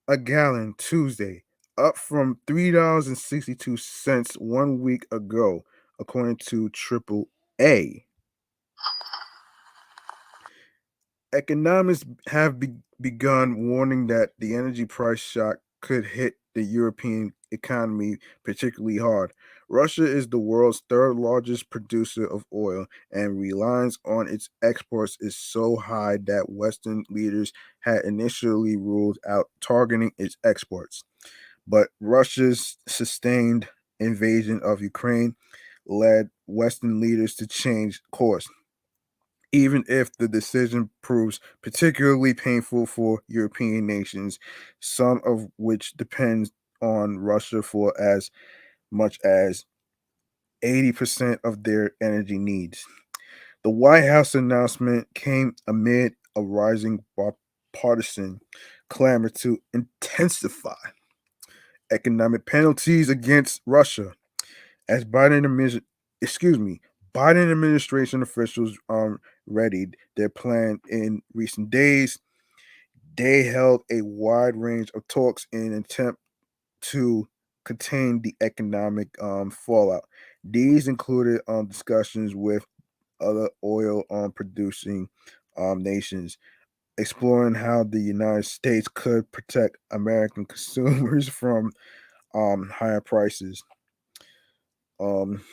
a gallon Tuesday, up from $3.62 one week ago, according to Triple A. Economists have begun warning that the energy price shock could hit the European economy particularly hard. Russia is the world's third largest producer of oil, and reliance on its exports is so high that Western leaders had initially ruled out targeting its exports. But Russia's sustained invasion of Ukraine led Western leaders to change course, even if the decision proves particularly painful for European nations, some of which depend on Russia for as much as 80% of their energy needs. The White House announcement came amid a rising bipartisan clamor to intensify economic penalties against Russia as Biden administration officials readied their plan in recent days. They held a wide range of talks in an attempt to contain the economic fallout. These included discussions with other oil producing nations, exploring how the United States could protect American consumers from higher prices. Um,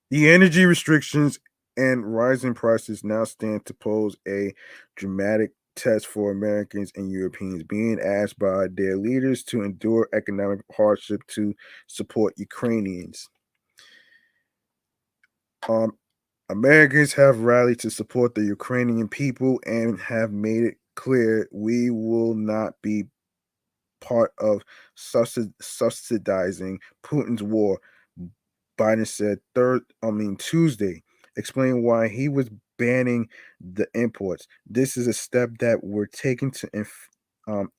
the energy restrictions and rising prices now stand to pose a dramatic test for Americans and Europeans, being asked by their leaders to endure economic hardship to support Ukrainians. Um, Americans have rallied to support the Ukrainian people and have made it clear we will not be part of subsidizing Putin's war. Biden said Tuesday, explaining why he was banning the imports. This is a step that we're taking to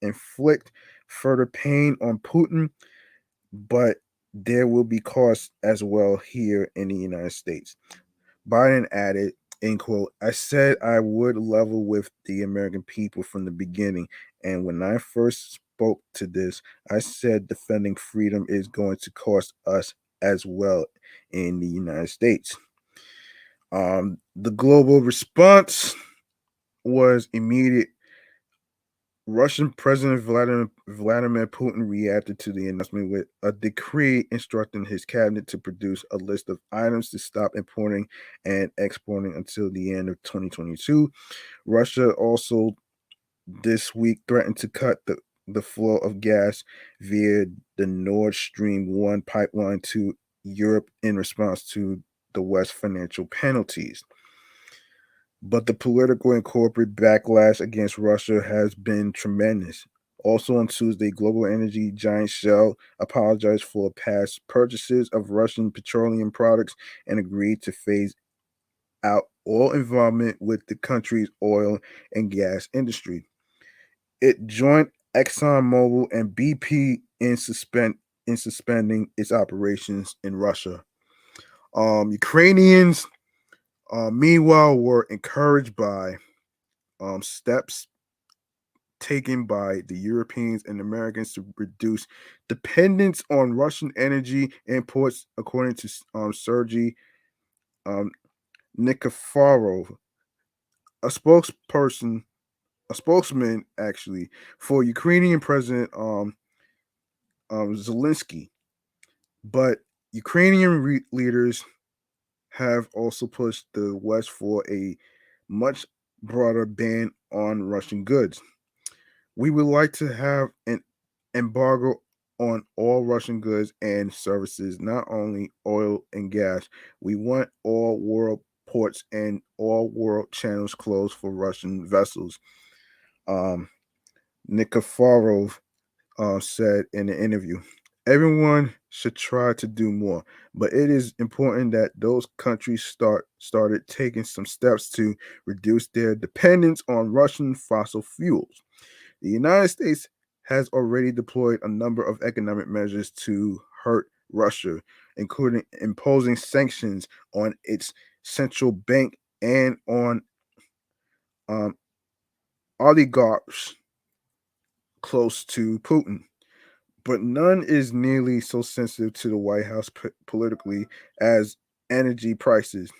inflict further pain on Putin, but there will be costs as well here in the United States. Biden added, end quote, I said I would level with the American people from the beginning. And when I first spoke to this, I said defending freedom is going to cost us as well in the United States. The global response was immediate. Russian President Vladimir Putin reacted to the announcement with a decree instructing his cabinet to produce a list of items to stop importing and exporting until the end of 2022. Russia also this week threatened to cut the flow of gas via the Nord Stream 1 pipeline to Europe in response to the West's financial penalties. But the political and corporate backlash against Russia has been tremendous. Also on Tuesday, global energy giant Shell apologized for past purchases of Russian petroleum products and agreed to phase out all involvement with the country's oil and gas industry. It joined ExxonMobil and BP in suspending its operations in Russia. Ukrainians, meanwhile, were encouraged by steps taken by the Europeans and Americans to reduce dependence on Russian energy imports, according to Sergei um, Nikiforov, a spokesperson, a spokesman actually for Ukrainian President Zelensky. But Ukrainian leaders have also pushed the West for a much broader ban on Russian goods. We would like to have an embargo on all Russian goods and services, not only oil and gas. We want all world ports and all world channels closed for Russian vessels. Um, Nikiforov said in an interview. Everyone should try to do more, but it is important that those countries started taking some steps to reduce their dependence on Russian fossil fuels. The United States has already deployed a number of economic measures to hurt Russia, including imposing sanctions on its central bank and on um, oligarchs close to Putin. But none is nearly so sensitive to the White House politically as energy prices.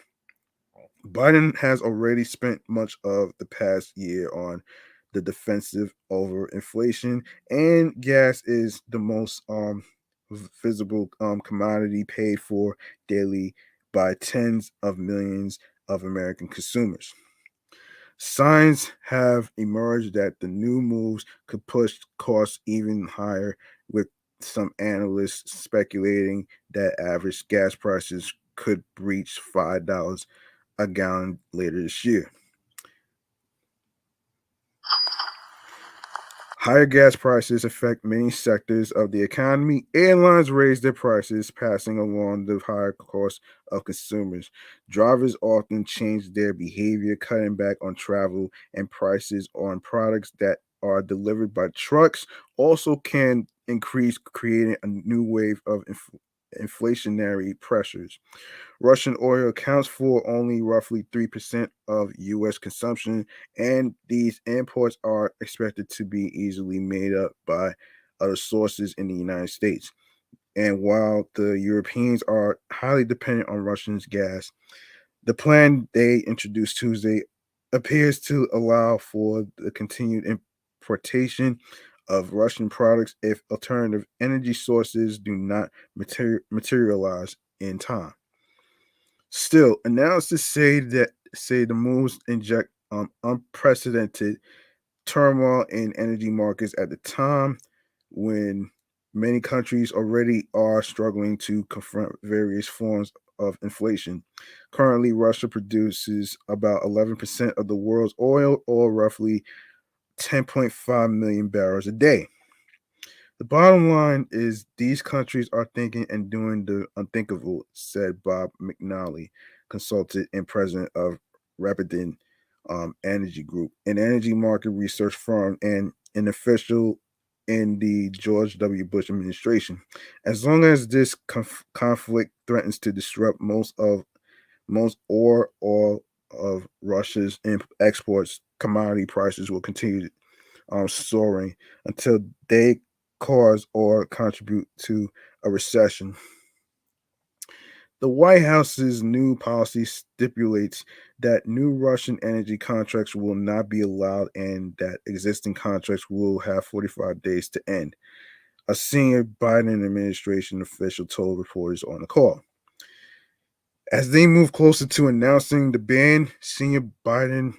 Biden has already spent much of the past year on the defensive over inflation, and gas is the most visible commodity paid for daily by tens of millions of American consumers. Signs have emerged that the new moves could push costs even higher, with some analysts speculating that average gas prices could breach $5 a gallon later this year. Higher gas prices affect many sectors of the economy. Airlines raise their prices, passing along the higher cost of consumers. Drivers often change their behavior, cutting back on travel, and prices on products that are delivered by trucks also can increase, creating a new wave of inflationary pressures. Russian oil accounts for only roughly 3% of U.S. consumption, and these imports are expected to be easily made up by other sources in the United States. And while the Europeans are highly dependent on Russia's gas, the plan they introduced Tuesday appears to allow for the continued importation of Russian products if alternative energy sources do not materialize in time. Still, analysis say the moves inject unprecedented turmoil in energy markets at the time when many countries already are struggling to confront various forms of inflation. Currently, Russia produces about 11% of the world's oil, or roughly 10.5 million barrels a day. The bottom line is these countries are thinking and doing the unthinkable, said Bob McNally, consultant and president of Rapidin Energy Group, an energy market research firm and an official in the George W. Bush administration. As long as this conflict threatens to disrupt most or all of Russia's exports, commodity prices will continue soaring until they cause or contribute to a recession. The White House's new policy stipulates that new Russian energy contracts will not be allowed and that existing contracts will have 45 days to end, a senior Biden administration official told reporters on the call. As they move closer to announcing the ban, senior Biden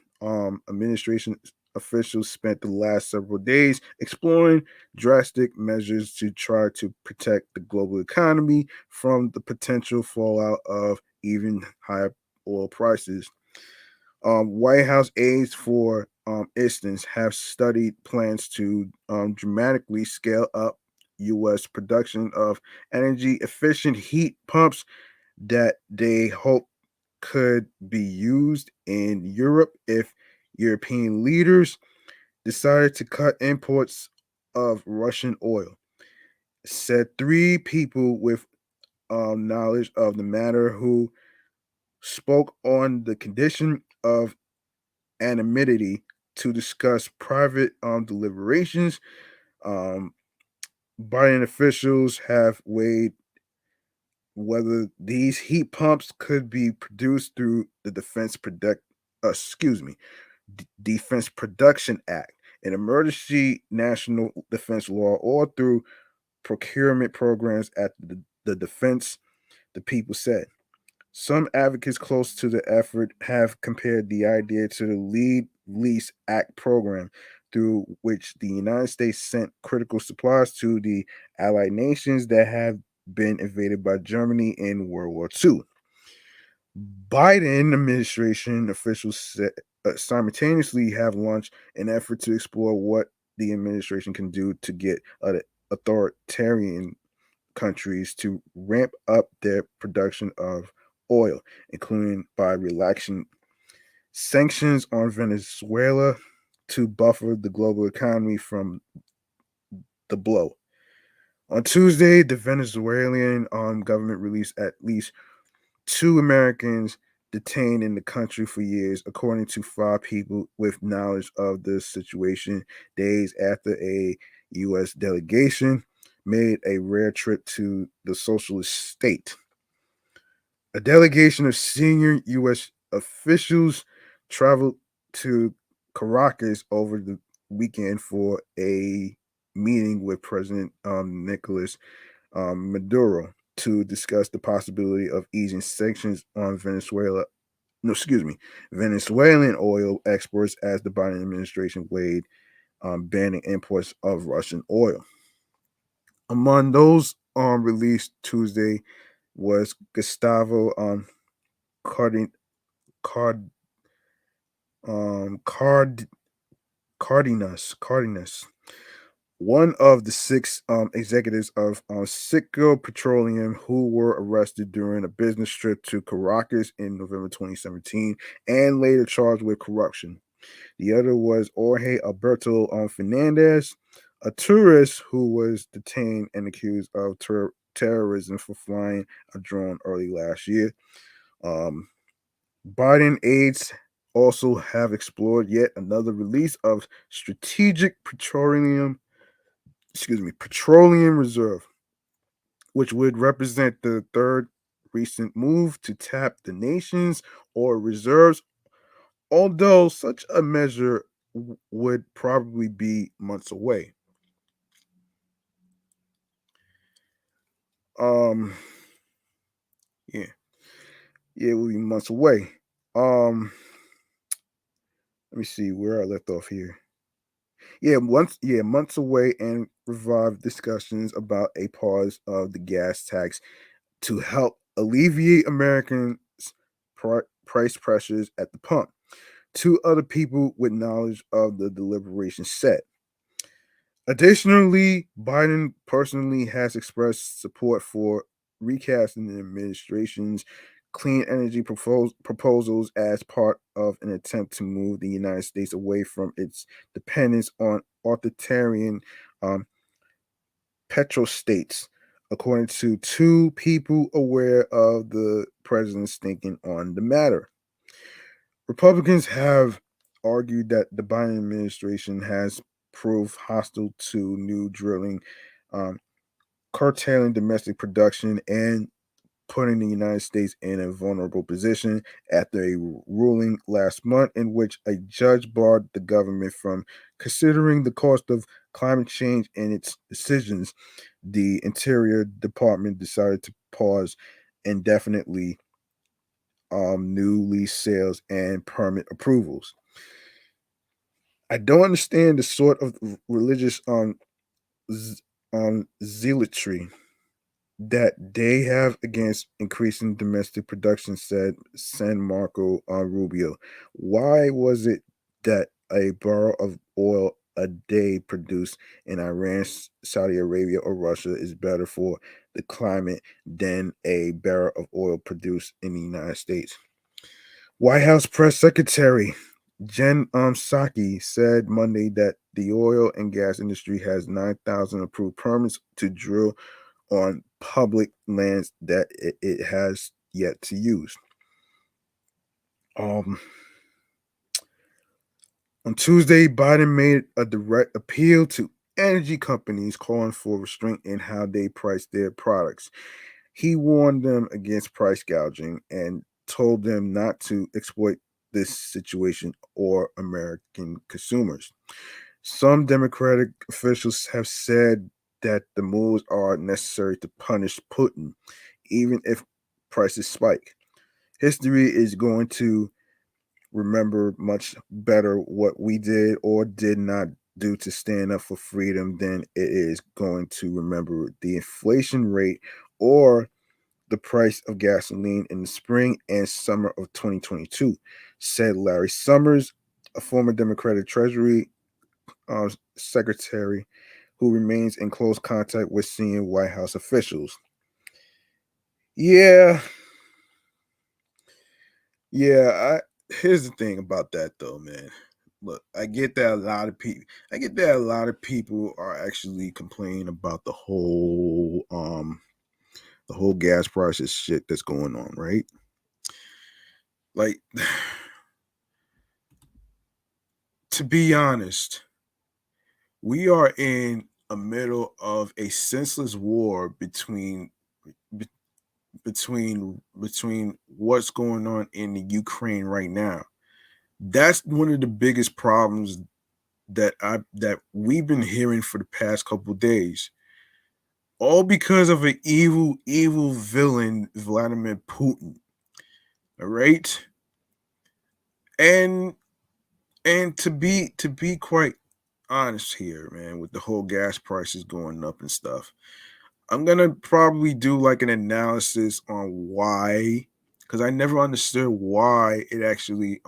administration officials spent the last several days exploring drastic measures to try to protect the global economy from the potential fallout of even higher oil prices. White House aides, for instance, have studied plans to dramatically scale up U.S. production of energy efficient heat pumps that they hope could be used in Europe if European leaders decided to cut imports of Russian oil. Said three people with knowledge of the matter who spoke on the condition of anonymity to discuss private deliberations. Um, Biden officials have weighed whether these heat pumps could be produced through the Defense Production Act, an emergency national defense law, or through procurement programs at the defense, the people said. Some advocates close to the effort have compared the idea to the Lead Lease Act program, through which the United States sent critical supplies to the allied nations that have been invaded by Germany in World War II. Biden administration officials simultaneously have launched an effort to explore what the administration can do to get authoritarian countries to ramp up their production of oil, including by relaxing sanctions on Venezuela to buffer the global economy from the blow. On Tuesday, the Venezuelan government released at least two Americans detained in the country for years, according to five people with knowledge of the situation, days after a U.S. delegation made a rare trip to the socialist state. A delegation of senior U.S. officials traveled to Caracas over the weekend for a meeting with President Nicolas Maduro to discuss the possibility of easing sanctions on Venezuela. No, excuse me, Venezuelan oil exports as the Biden administration weighed banning imports of Russian oil. Among those released Tuesday was Gustavo Cardin, Card, Card, Cardenas, one of the six executives of Citgo Petroleum who were arrested during a business trip to Caracas in November 2017 and later charged with corruption. The other was Jorge Alberto Fernandez, a tourist who was detained and accused of terrorism for flying a drone early last year. Um, Biden aides also have explored yet another release of strategic petroleum reserve, which would represent the third recent move to tap the nation's oil reserves, although such a measure would probably be months away. Um, yeah, yeah, it will be months away. Um, Let me see where I left off here. Months away and revive discussions about a pause of the gas tax to help alleviate Americans' price pressures at the pump. Two other people with knowledge of the deliberation said. Additionally, Biden personally has expressed support for recasting the administration's clean energy proposals as part of an attempt to move the United States away from its dependence on authoritarian um, petrostates, according to two people aware of the president's thinking on the matter. Republicans have argued that the Biden administration has proved hostile to new drilling, um, curtailing domestic production, and putting the United States in a vulnerable position after a ruling last month in which a judge barred the government from considering the cost of climate change in its decisions. The Interior Department decided to pause indefinitely new lease sales and permit approvals. I don't understand the sort of religious zealotry that they have against increasing domestic production, said San Marco Rubio. Why was it that a barrel of oil a day produced in Iran, Saudi Arabia, or Russia is better for the climate than a barrel of oil produced in the United States? White House Press Secretary Jen Psaki said Monday that the oil and gas industry has 9,000 approved permits to drill on public lands that it has yet to use. Um, on Tuesday, Biden made a direct appeal to energy companies calling for restraint in how they price their products. He warned them against price gouging and told them not to exploit this situation or American consumers. Some Democratic officials have said that the moves are necessary to punish Putin, even if prices spike. History is going to remember much better what we did or did not do to stand up for freedom than it is going to remember the inflation rate or the price of gasoline in the spring and summer of 2022, said Larry Summers, a former Democratic Treasury secretary who remains in close contact with senior White House officials. Yeah, yeah. Here's the thing about that, though, man. Look, I get that a lot of people. I get that a lot of people are actually complaining about the whole gas prices shit that's going on, right? Like, to be honest, we are in a middle of a senseless war be- between what's going on in the Ukraine right now. That's one of the biggest problems that we've been hearing for the past couple days, all because of an evil villain, Vladimir Putin. All right, and to be quite honest here, man, with the whole gas prices going up and stuff, I'm gonna probably do like an analysis on why, because I never understood why it actually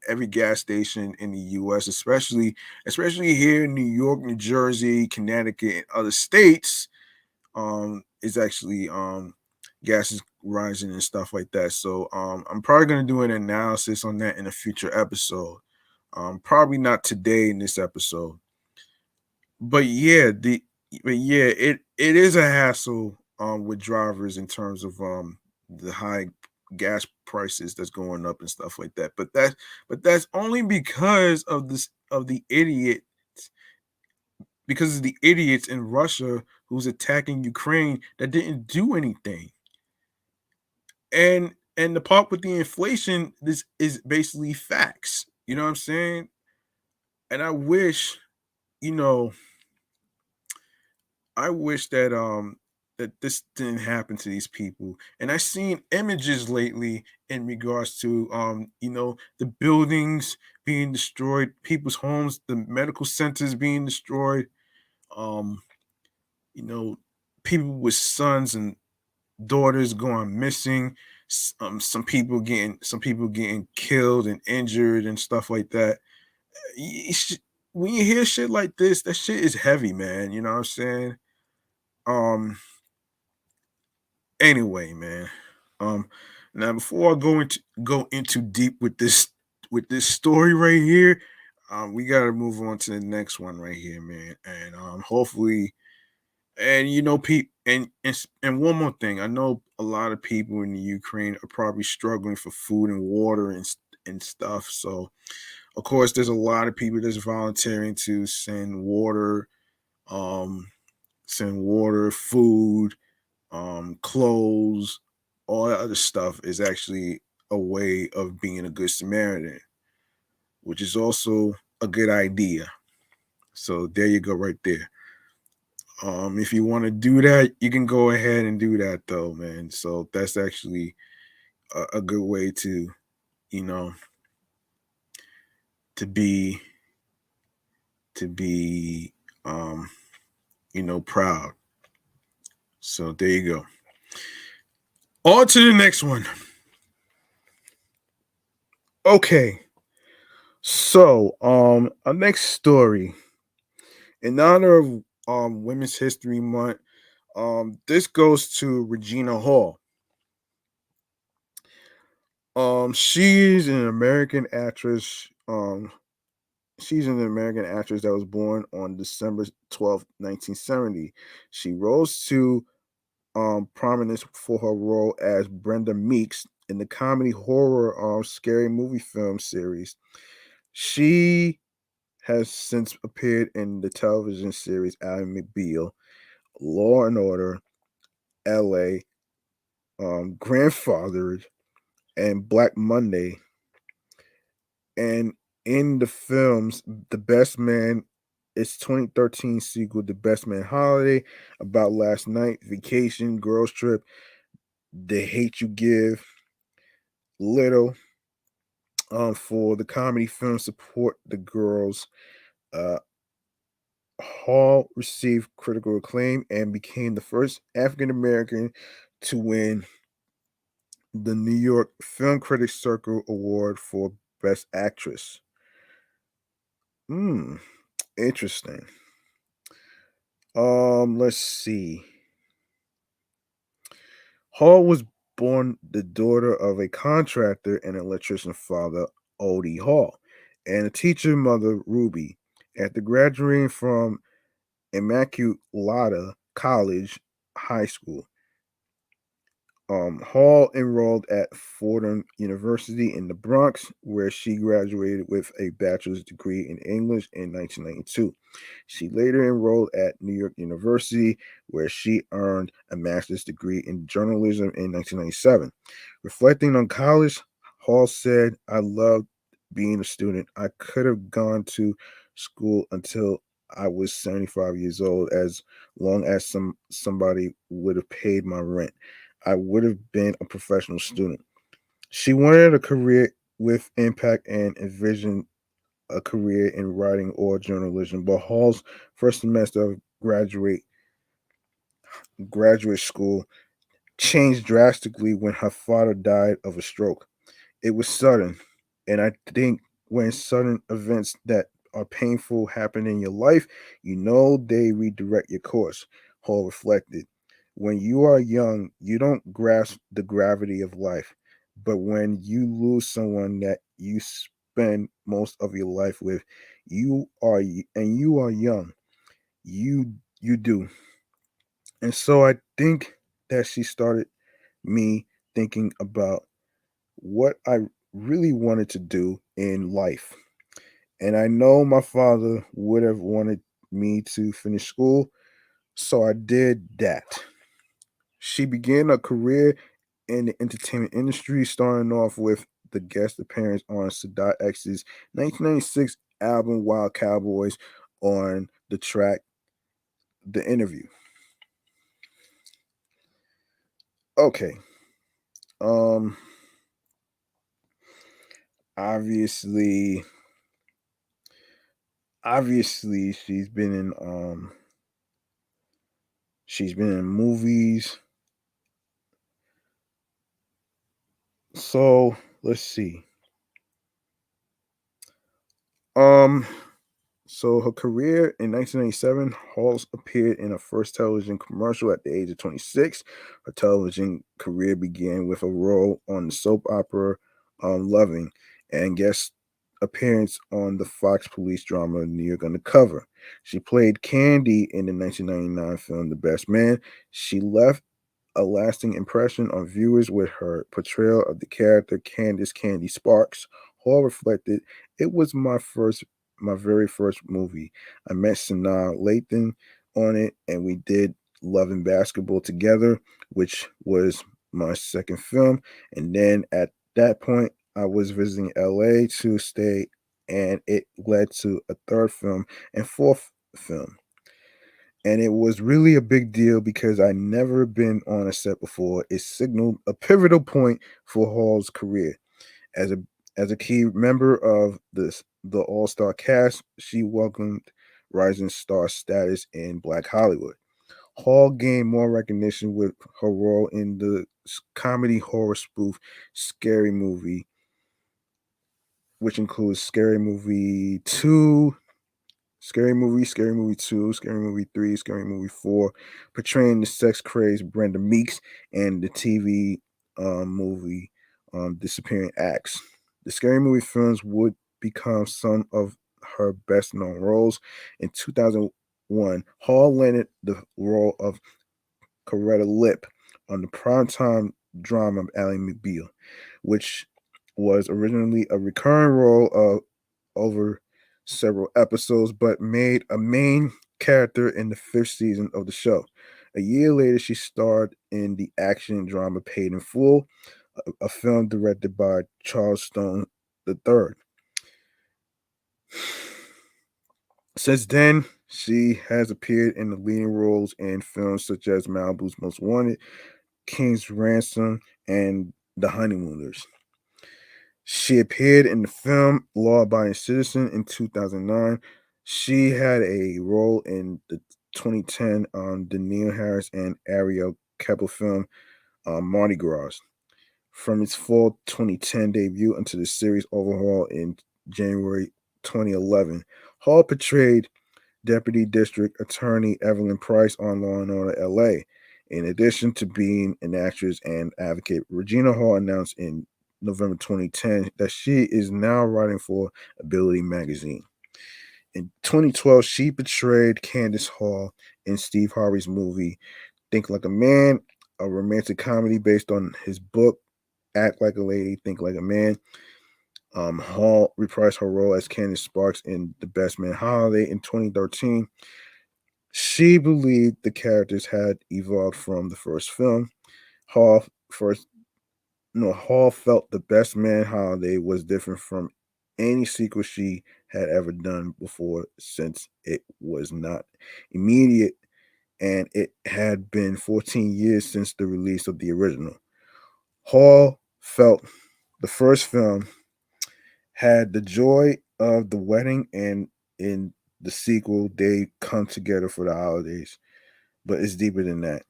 every gas station in the US, especially here in New York, New Jersey, Connecticut, and other states, is actually gas is rising and stuff like that. So I'm probably gonna do an analysis on that in a future episode. Probably not today in this episode. But yeah, it is a hassle with drivers in terms of the high gas prices that's going up and stuff like that. But that's only because of the idiots in Russia who's attacking Ukraine that didn't do anything. And the part with the inflation, this is basically facts. You know what I'm saying? And you know, I wish that this didn't happen to these people. And I've seen images lately in regards to the buildings being destroyed, people's homes, the medical centers being destroyed, um, you know, people with sons and daughters going missing, some people getting killed and injured and stuff like that. Y- sh- When you hear shit like this, that shit is heavy, man. You know what I'm saying? Um Anyway, man. Um, Now before I go into deep with this story right here, we gotta move on to the next one right here, man. And hopefully, and and one more thing, I know a lot of people in the Ukraine are probably struggling for food and water and stuff. So of course, there's a lot of people that's volunteering to um, send water, food, clothes, all that other stuff is actually a way of being a good Samaritan, which is also a good idea. So there you go, right there. If you want to do that, you can go ahead and do that, though, man. So that's actually a good way to, you know, to be to be, um, proud. So there you go. On to the next one. Okay, so our next story, in honor of Women's History Month, this goes to Regina Hall. She's an American actress. She's an American actress that was born on December 12th, 1970. She rose to prominence for her role as Brenda Meeks in the comedy horror scary movie film series. She has since appeared in the television series Ally McBeal, Law and Order, LA, Grandfathered, and Black Monday. And in the films, The Best Man, its 2013 sequel, The Best Man Holiday, About Last Night, Vacation, Girls Trip, The Hate You Give, Little, for the comedy film Support the Girls. Uh, Hall received critical acclaim and became the first African American to win the New York Film Critics Circle Award for Best Actress. Hmm, interesting. Let's see. Hall was born the daughter of a contractor and electrician father, Odie Hall, and a teacher mother, Ruby. After graduating from Immaculata College High School, Hall enrolled at Fordham University in the Bronx, where she graduated with a bachelor's degree in English in 1992. She later enrolled at New York University, where she earned a master's degree in journalism in 1997. Reflecting on college, Hall said, "I loved being a student. I could have gone to school until I was 75 years old, as long as somebody would have paid my rent. I would have been a professional student. She wanted a career with impact and envisioned a career in writing or journalism, but Hall's first semester of graduate school changed drastically when her father died of a stroke. It was sudden, and I think when sudden events that are painful happen in your life, they redirect your course. Hall reflected. When you are young, you don't grasp the gravity of life, but when you lose someone that you spend most of your life with, you are young, you do. And so I think that she started me thinking about what I really wanted to do in life. And I know my father would have wanted me to finish school, so I did that. She began a career in the entertainment industry, starting off with the guest appearance on Sadat X's 1996 album Wild Cowboys on the track The Interview. Okay. Um obviously obviously she's been in movies. So let's see. Um, so her career in 1997, Halls appeared in her first television commercial at the age of 26. Her television career began with a role on the soap opera Loving and guest appearance on the Fox police drama New York Undercover. She played Candy in the 1999 film The Best Man. She left a lasting impression on viewers with her portrayal of the character Candace Candy Sparks. Hall reflected, "It was my very first movie. I met Sanaa Lathan on it, and we did Love and Basketball together, which was my second film. And then at that point, I was visiting LA to stay, and it led to a third film and fourth film. And it was really a big deal because I never been on a set before. It signaled a pivotal point for Hall's career. As a as a key member of the all-star cast, she welcomed rising star status in Black Hollywood. Hall gained more recognition with her role in the comedy horror spoof Scary Movie, which includes Scary Movie 2, Scary Movie 2, Scary Movie 3, Scary Movie 4, portraying the sex crazed Brenda Meeks, and the TV movie Disappearing Acts. The Scary Movie films would become some of her best known roles. In 2001, Hall landed the role of Coretta Lip on the primetime drama Ally McBeal, which was originally a recurring role over several episodes, but made a main character in the fifth season of the show. A year later, she starred in the action drama Paid in Full, a film directed by Charles Stone III. Since then, she has appeared in the leading roles in films such as Malibu's Most Wanted, King's Ransom, and The Honeymooners. She appeared in the film Law Abiding Citizen in 2009. She had a role in the 2010 Danielle Harris and Ariel Keppel film Mardi Gras. From its fall 2010 debut into the series overhaul in January 2011, Hall portrayed Deputy District Attorney Evelyn Price on Law and Order LA. In addition to being an actress and advocate, Regina Hall announced in November 2010 that she is now writing for Ability magazine. In 2012, she portrayed Candace Hall in Steve Harvey's movie Think Like a Man, a romantic comedy based on his book Act Like a Lady, Think Like a Man. Hall reprised her role as Candace Sparks in The Best Man Holiday in 2013. She believed the characters had evolved from the first film. Hall first Hall felt The Best Man Holiday was different from any sequel she had ever done before, since it was not immediate and it had been 14 years since the release of the original. Hall felt the first film had the joy of the wedding, and in the sequel, they come together for the holidays. But it's deeper than that.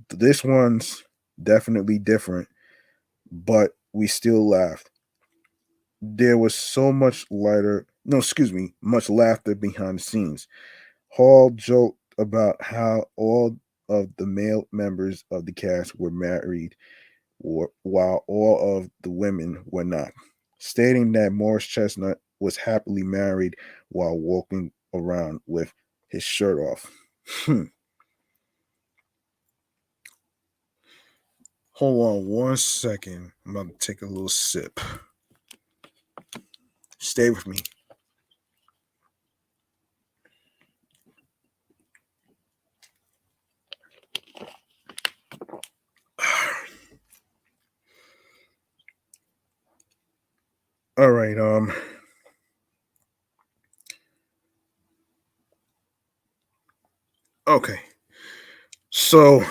This one's definitely different, but we still laughed. There was so much lighter, no, excuse me, much laughter behind the scenes. Hall joked about how all of the male members of the cast were married, while all of the women were not, stating that Morris Chestnut was happily married while walking around with his shirt off. Hold on 1 second. I'm about to take a little sip. Stay with me. All right. Okay. So,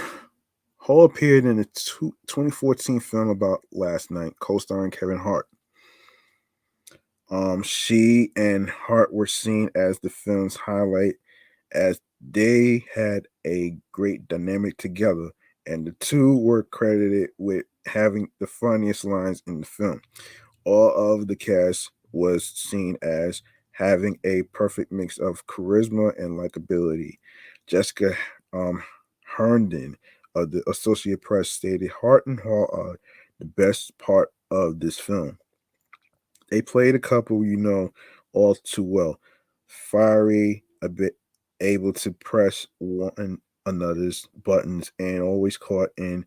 Hall appeared in a 2014 film about last night, co-starring Kevin Hart. She and Hart were seen as the film's highlight, as they had a great dynamic together, and the two were credited with having the funniest lines in the film. All of the cast was seen as having a perfect mix of charisma and likability. Jessica Herndon of the Associated Press stated Hart and Hall are the best part of this film. They played a couple you know all too well. Fiery, a bit able to press one another's buttons, and always caught in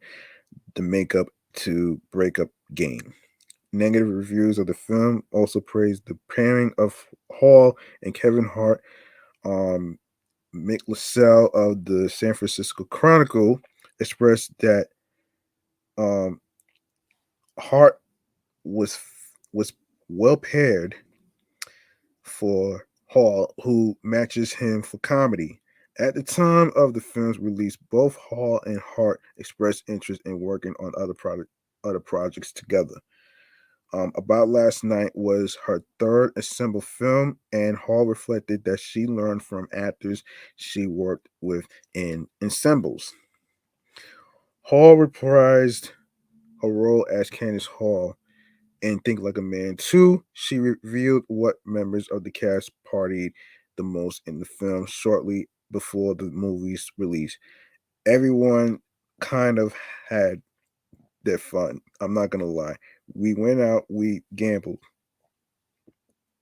the makeup to break up game. Negative reviews of the film also praised the pairing of Hall and Kevin Hart. Um, Mick LaSalle of the San Francisco Chronicle expressed that um, Hart was well paired for Hall, who matches him for comedy. At the time of the film's release, both Hall and Hart expressed interest in working on other projects together. About Last Night was her third assembled film, and Hall reflected that she learned from actors she worked with in ensembles. Hall reprised her role as Candace Hall in Think Like a Man 2. She revealed what members of the cast partied the most in the film shortly before the movie's release. Everyone kind of had their fun. I'm not gonna lie. We went out, we gambled.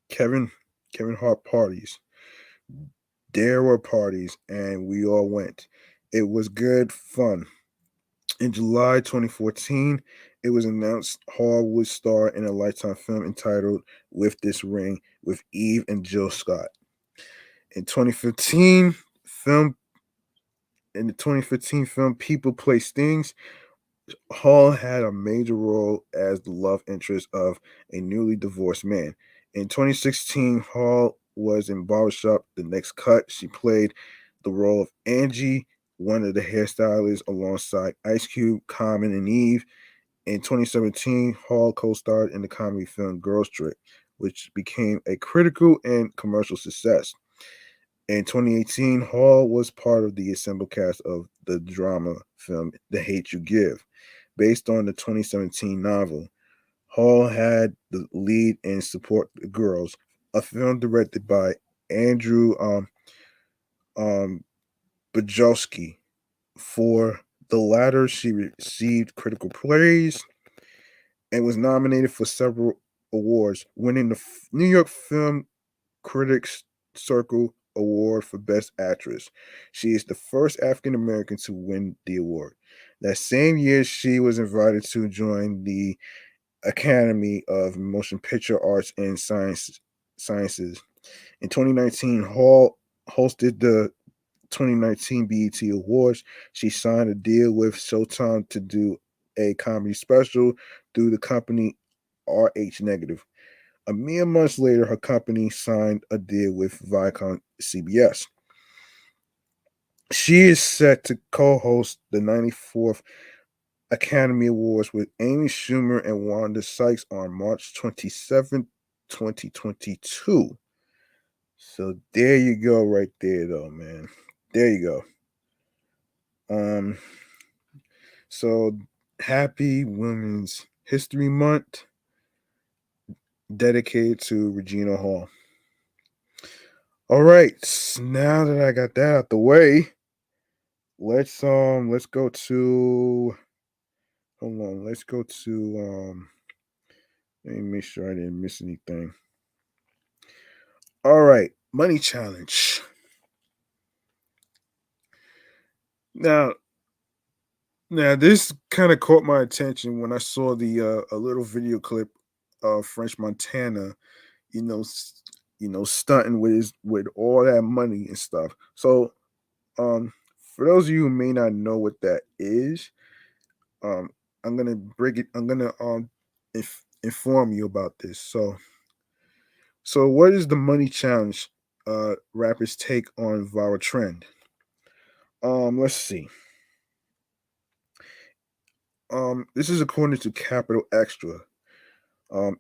Kevin Kevin Hart parties. There were parties and we all went. It was good fun. In July 2014, it was announced Hall would star in a Lifetime film entitled With This Ring with Eve and Jill Scott. In 2015, film in the 2015 film People Place Things, Hall had a major role as the love interest of a newly divorced man. In 2016, Hall was in Barbershop The Next Cut. She played the role of Angie, one of the hairstylists, alongside Ice Cube, Common, and Eve. In 2017, Hall co starred in the comedy film Girls Trip, which became a critical and commercial success. In 2018, Hall was part of the assembled cast of the drama film The Hate You Give, based on the 2017 novel. Hall had the lead in Support the Girls, a film directed by Andrew um, Bajowski. For the latter, she received critical praise and was nominated for several awards, winning the New York Film Critics Circle Award for Best Actress. She is the first African American to win the award. That same year, she was invited to join the Academy of Motion Picture Arts and Sciences. In 2019, Hall hosted the 2019 BET Awards. She signed a deal with Showtime to do a comedy special through the company RH Negative. A mere months later, her company signed a deal with Viacom CBS. She is set to co-host the 94th Academy Awards with Amy Schumer and Wanda Sykes on March 27th, 2022. So there you go, right there, though, man. There you go. So happy Women's History Month, dedicated to Regina Hall. All right, now that I got that out the way, let's go to hold on, let's go to let me make sure I didn't miss anything. All right, money challenge. Now this kind of caught my attention when I saw the a little video clip of French Montana, you know, stunting with all that money and stuff. So, for those of you who may not know what that is, um, I'm gonna break it. I'm gonna inform you about this. So what is the money challenge? Rappers take on viral trend. Let's see. This is according to Capital Extra.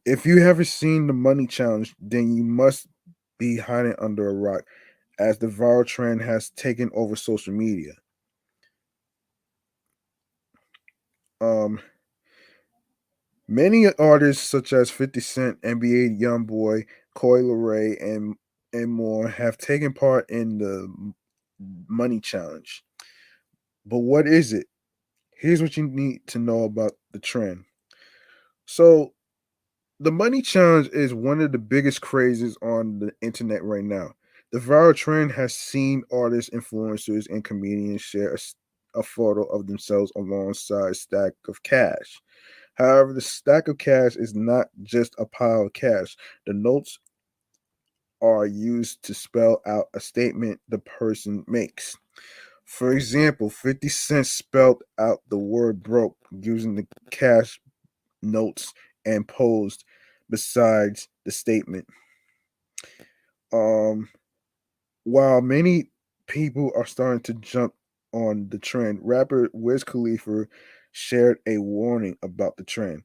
If you haven't seen the money challenge, then you must be hiding under a rock, as the viral trend has taken over social media. Um, Many artists such as 50 Cent, NBA YoungBoy, Coi Leray, and more have taken part in the money challenge. But what is it? Here's what you need to know about the trend. So the money challenge is one of the biggest crazes on the internet right now. The viral trend has seen artists, influencers, and comedians share a photo of themselves alongside a stack of cash. However, the stack of cash is not just a pile of cash. The notes are used to spell out a statement the person makes. For example, 50 cents spelled out the word broke using the cash notes and posed besides the statement. Um, while many people are starting to jump on the trend, rapper Wiz Khalifa shared a warning about the trend.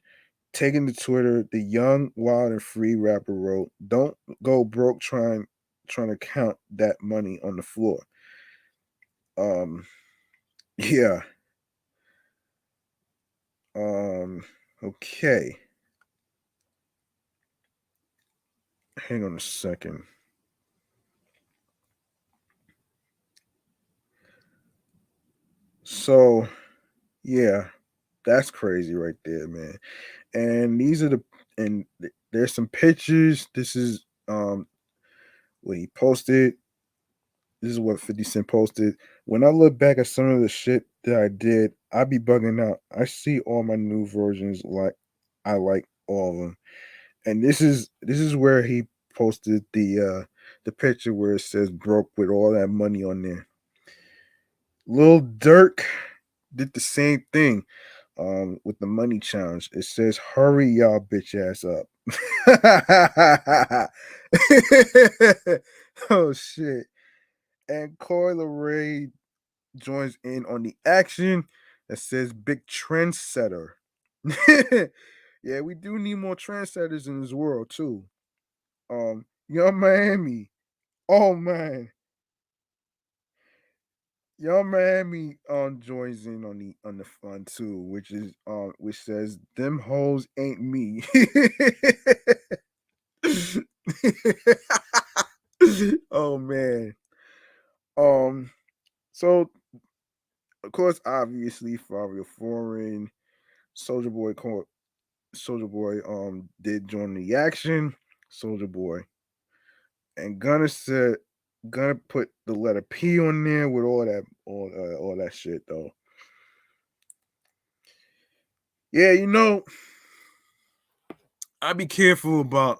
Taking to Twitter, the young, wild, and free rapper wrote, "Don't go broke trying to count that money on the floor." Um, yeah. Okay. Hang on a second. So, yeah, that's crazy right there, man. And these are there's some pictures. This is what he posted. This is what 50 Cent posted. When I look back at some of the shit that I did, I be bugging out. I see all my new versions like I like all of them. And this is where he posted the picture where it says broke with all that money on there. Lil Durk did the same thing with the money challenge. It says hurry y'all bitch ass up. Oh shit. And Coi Leray joins in on the action that says big trendsetter. Yeah, we do need more trendsetters in this world too. Young Miami. Oh man. Young Miami joins in on the fun too, which says them hoes ain't me. Oh man. Um so of course obviously Fabio Foreign, Soldier Boy Soldier Boy did join the action. Soldier Boy. And Gunner said Gunner put the letter P on there with all that shit though. Yeah, I'd be careful about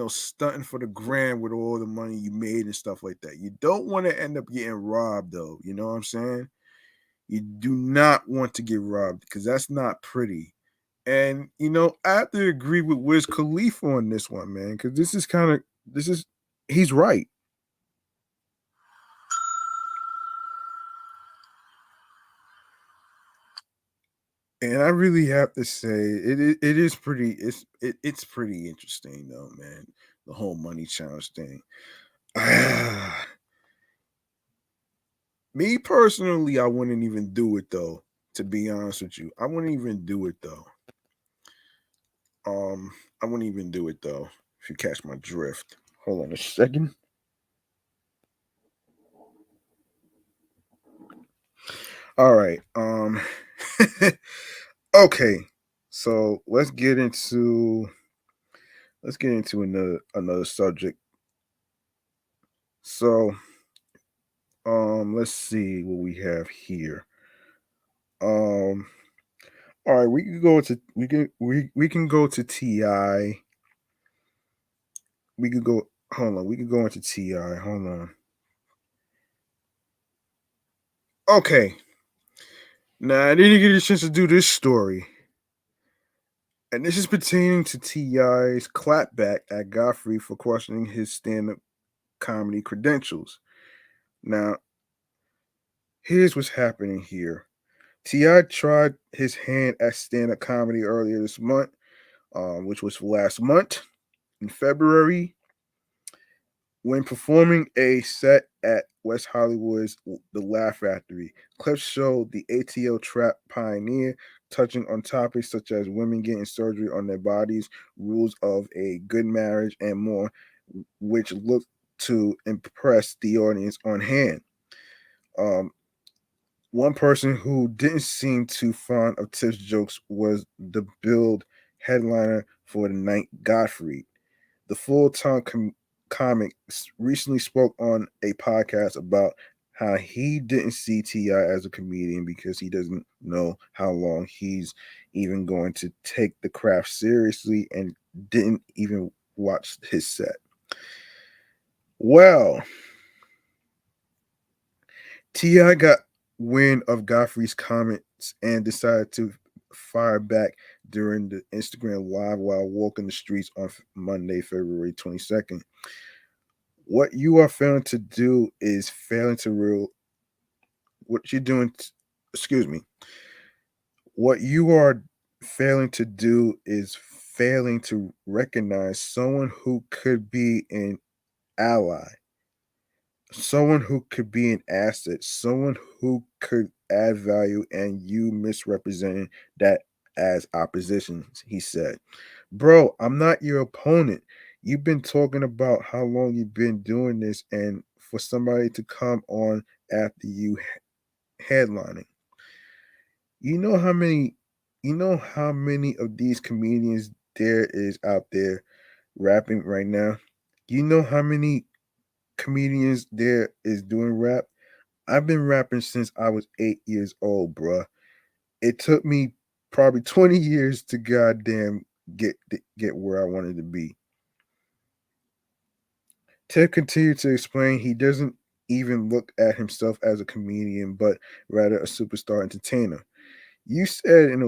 stunting for the grand with all the money you made and stuff like that. You don't want to end up getting robbed though. You know what I'm saying? You do not want to get robbed because that's not pretty. And I have to agree with Wiz Khalifa on this one, man, because he's right. And I really have to say, it is pretty it's pretty interesting though, man. The whole money challenge thing. Me personally, I wouldn't even do it though. To be honest with you, I wouldn't even do it though. I wouldn't even do it though. If you catch my drift, hold on a second. All right. Okay. So let's get into another subject. So let's see what we have here. Um all right, we can go to TI. We could go hold on, we could go into TI. Hold on. Okay. Now I didn't get a chance to do this story. And this is pertaining to T.I.'s clapback at Godfrey for questioning his stand-up comedy credentials. Now, here's what's happening here. T.I. tried his hand at stand-up comedy earlier this month, which was last month in February, when performing a set at West Hollywood's The Laugh Factory. Clips showed the ATL trap pioneer touching on topics such as women getting surgery on their bodies, rules of a good marriage, and more, which looked to impress the audience on hand. Um, One person who didn't seem too fond of Tips jokes was the Build headliner for the night, Godfrey. The full-time comic recently spoke on a podcast about how he didn't see T.I. as a comedian because he doesn't know how long he's even going to take the craft seriously, and didn't even watch his set. Well, T.I. got wind of Godfrey's comments and decided to fire back during the Instagram live while walking the streets on Monday, February 22nd. What you are failing to do is failing to real what you're doing excuse me. What you are failing to do is failing to recognize someone who could be an ally, someone who could be an asset, someone who could add value, and you misrepresenting that as opposition, he said. Bro, I'm not your opponent. You've been talking about how long you've been doing this, and for somebody to come on after you headlining. You know how many of these comedians there is out there rapping right now? You know how many comedians there is doing rap? I've been rapping since I was 8 years old, bruh. It took me probably 20 years to goddamn get where I wanted to be. Ted continued to explain he doesn't even look at himself as a comedian, but rather a superstar entertainer. You said in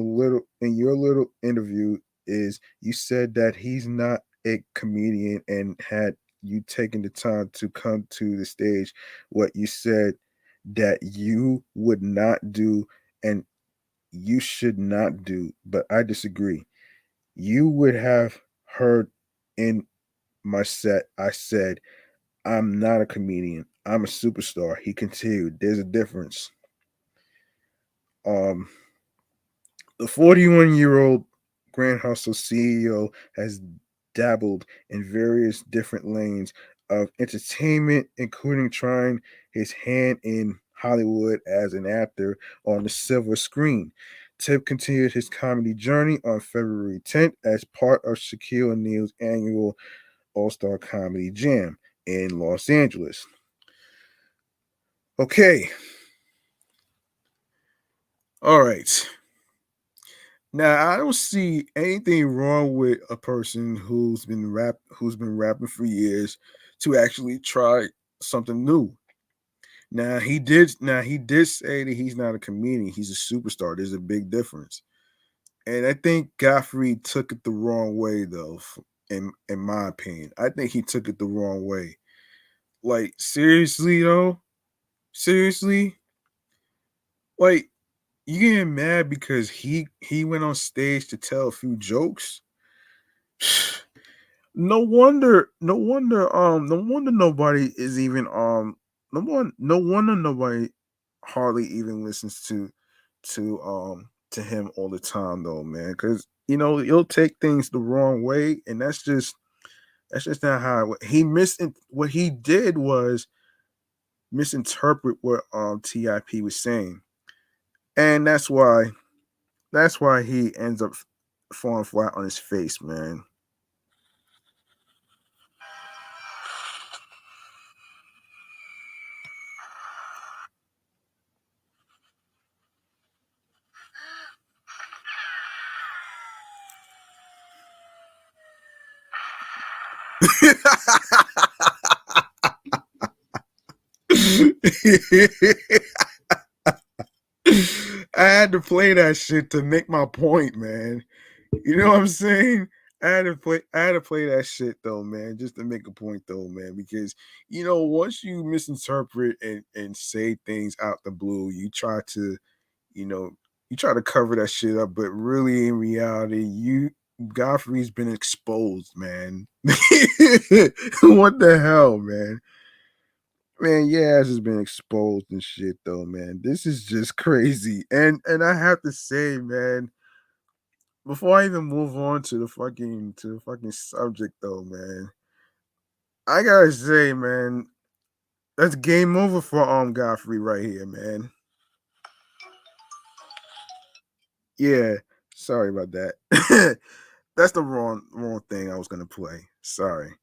your little interview is you said that he's not a comedian, and had you taken the time to come to the stage, what you said that you would not do and you should not do, but I disagree. You would have heard in my set I said I'm not a comedian. I'm a superstar. He continued. There's a difference. Um, the 41-year-old Grand Hustle CEO has dabbled in various different lanes of entertainment, including trying his hand in Hollywood as an actor on the silver screen. Tip continued his comedy journey on February 10th as part of Shaquille O'Neal's annual All-Star Comedy Jam in Los Angeles. Okay. All right. Now I don't see anything wrong with a person who's been rapping for years to actually try something new. Now he did say that he's not a comedian, he's a superstar. There's a big difference. And I think Godfrey took it the wrong way, though. In my opinion, I think he took it the wrong way. Like seriously, though, seriously, like you getting mad because he went on stage to tell a few jokes. No wonder nobody is even no wonder nobody hardly even listens to him all the time though, man. Because he'll take things the wrong way, and that's just not how what he did was misinterpret what Tip was saying, and that's why he ends up falling flat on his face, man. I had to play that shit to make my point, man. You know what I'm saying? I had to play that shit though, man, just to make a point though, man, because once you misinterpret and say things out the blue, you know, you try to cover that shit up, but really in reality, Godfrey's been exposed, man. What the hell, man? Man, your ass has been exposed and shit though, man. This is just crazy. And I have to say, man, before I even move on to the fucking subject though, man, I gotta say, man, that's game over for Godfrey right here, man. Yeah, sorry about that. That's the wrong thing I was gonna play. Sorry.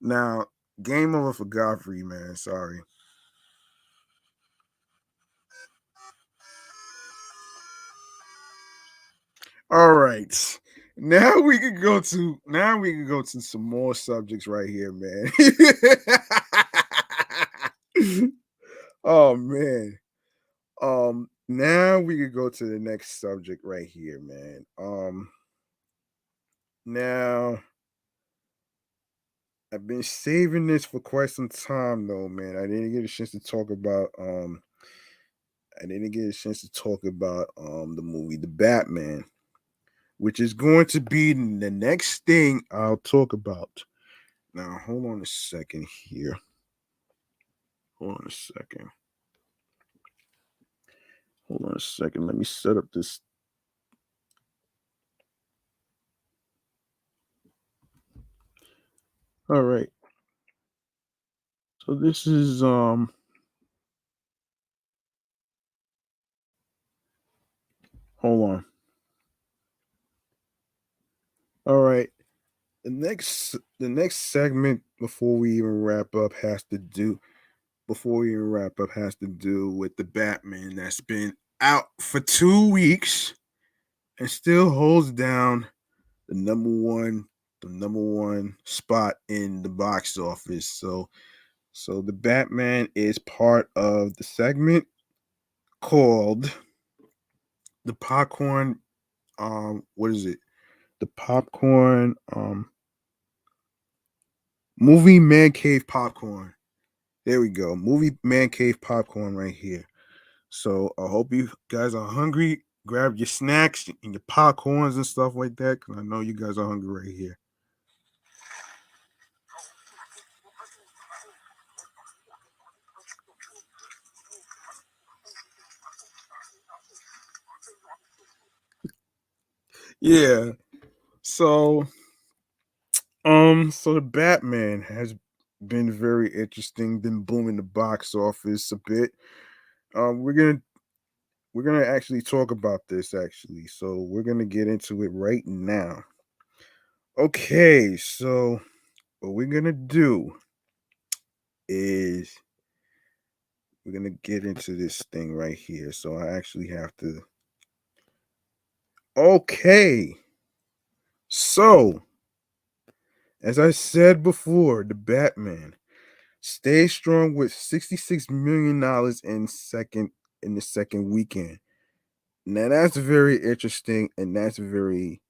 Now, game over for Godfrey, man. Sorry. All right. Now we can go to some more subjects right here, man. Oh man. Now we could go to the next subject right here, man. Now I've been saving this for quite some time though, man. I didn't get a chance to talk about the movie The Batman, which is going to be the next thing I'll talk about. Now, hold on a second here. Hold on a second. Hold on a second. Let me set up this. All right. So this is hold on. All right. The next segment before we even wrap up has to do with the Batman that's been out for 2 weeks and still holds down the number one spot in the box office. So the Batman is part of the segment called the popcorn. What is it? The popcorn. Movie man cave popcorn. There we go. Movie man cave popcorn right here. So I hope you guys are hungry. Grab your snacks and your popcorns and stuff like that, because I know you guys are hungry right here. Yeah. So so the Batman has been very interesting, been booming the box office a bit. Um, we're gonna we're gonna actually talk about this actually. So we're gonna get into it right now. Okay, so what we're gonna do is we're gonna get into this thing right here. So I actually have to. Okay, so as I said before, the Batman stays strong with $66 million in the second weekend. Now that's very interesting, and that's very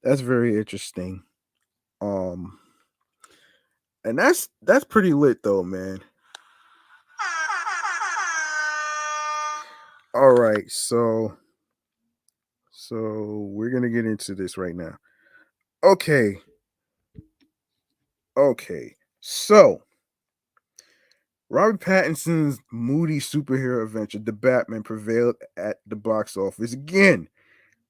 interesting. Um, and that's pretty lit though, man. All right, so we're gonna get into this right now. Okay, okay. So Robert Pattinson's moody superhero adventure, The Batman, prevailed at the box office again.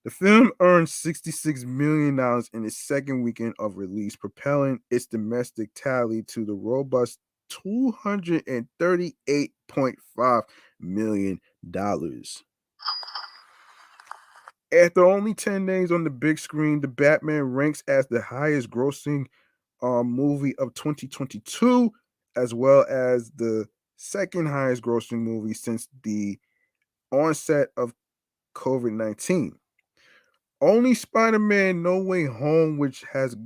The film earned $66 million in its second weekend of release, propelling its domestic tally to the robust $238.5 million. After only 10 days on the big screen, The Batman ranks as the highest grossing movie of 2022, as well as the second highest grossing movie since the onset of COVID-19. Only Spider-Man No Way Home, which has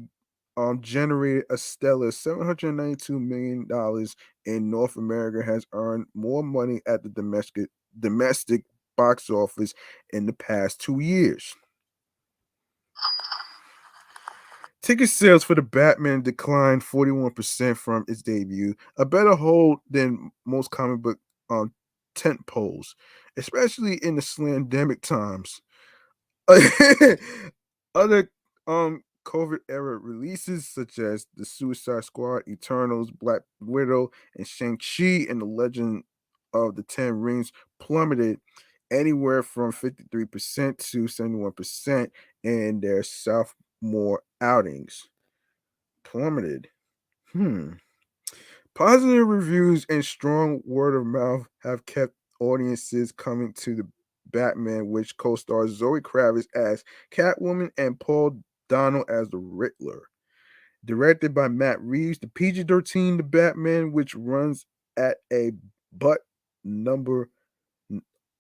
generated a stellar $792 million in North America, has earned more money at the domestic box office in the past 2 years. Ticket sales for the Batman declined 41% from its debut, a better hold than most comic book tent poles, especially in the slandemic times. Other COVID era releases such as The Suicide Squad, Eternals, Black Widow, and Shang-Chi and the Legend of the Ten Rings plummeted anywhere from 53% to 71% in their sophomore outings. Plummeted. Hmm. Positive reviews and strong word of mouth have kept audiences coming to the Batman, which co-stars Zoe Kravitz as Catwoman and Paul Dano as the Riddler. Directed by Matt Reeves, the PG-13 The Batman, which runs at a butt number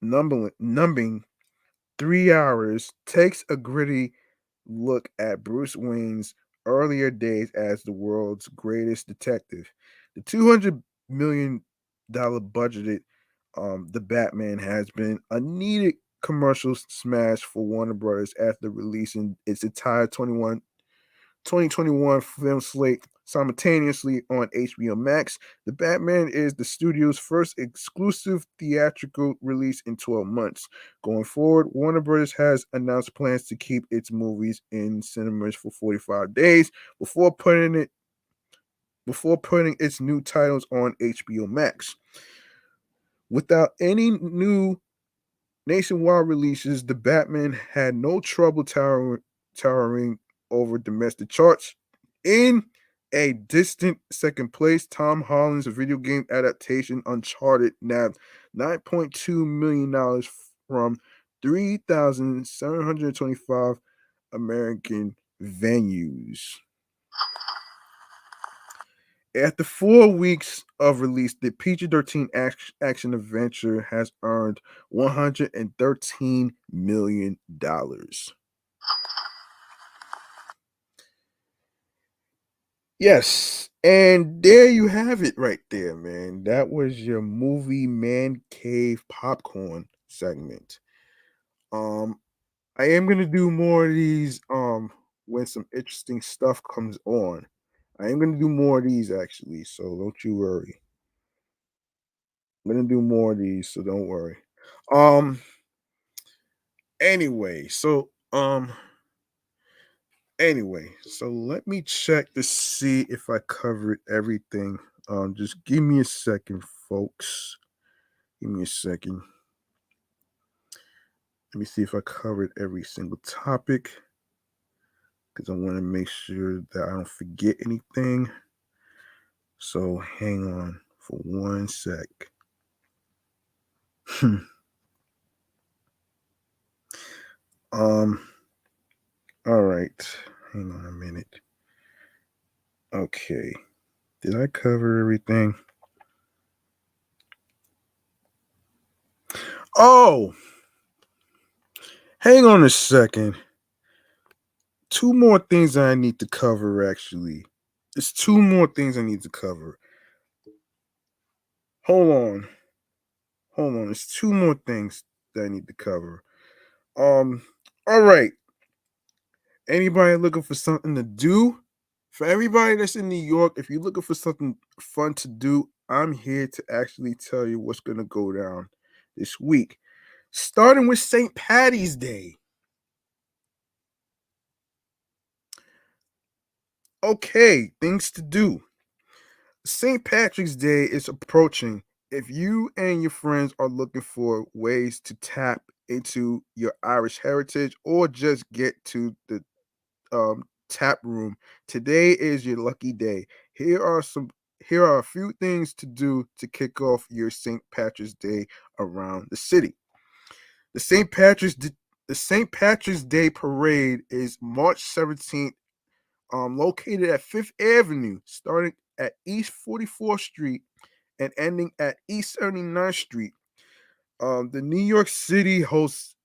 numbing 3 hours, takes a gritty look at Bruce Wayne's earlier days as the world's greatest detective. The $200 million budgeted The Batman has been a needed commercial smash for Warner Brothers after releasing its entire 2021 film slate simultaneously on HBO Max. The Batman is the studio's first exclusive theatrical release in 12 months. Going forward, Warner Bros. Has announced plans to keep its movies in cinemas for 45 days before putting its new titles on HBO Max. Without any new nationwide releases, The Batman had no trouble towering over domestic charts. In a distant second place, Tom Holland's video game adaptation Uncharted nabbed $9.2 million from 3,725 American venues. After 4 weeks of release, the PG-13 action adventure has earned $113 million. Yes, and there you have it right there, man. That was your movie man cave popcorn segment. Um, I am gonna do more of these when some interesting stuff comes on. I am gonna do more of these actually, so don't you worry. I'm gonna do more of these, so don't worry. Um, anyway, so let me check to see if I covered everything. Just give me a second, folks. Give me a second. Let me see if I covered every single topic because I want to make sure that I don't forget anything. So hang on for one sec. um. All right. Hang on a minute. Okay. Did I cover everything? Oh, hang on a second. Two more things I need to cover, actually. There's two more things I need to cover. Hold on. Hold on. There's two more things. that I need to cover. Um, all right. Anybody looking for something to do? For everybody that's in New York, if you're looking for something fun to do, I'm here to actually tell you what's gonna go down this week. Starting with St. Patty's Day. Okay, things to do. St. Patrick's Day is approaching. If you and your friends are looking for ways to tap into your Irish heritage or just get to the tap room, today is your lucky day. Here are some here are a few things to do to kick off your St. Patrick's Day around the city. The St. Patrick's D- the St. Patrick's Day parade is March 17th, located at 5th Avenue, starting at East 44th Street and ending at East 79th Street. The New York City hosts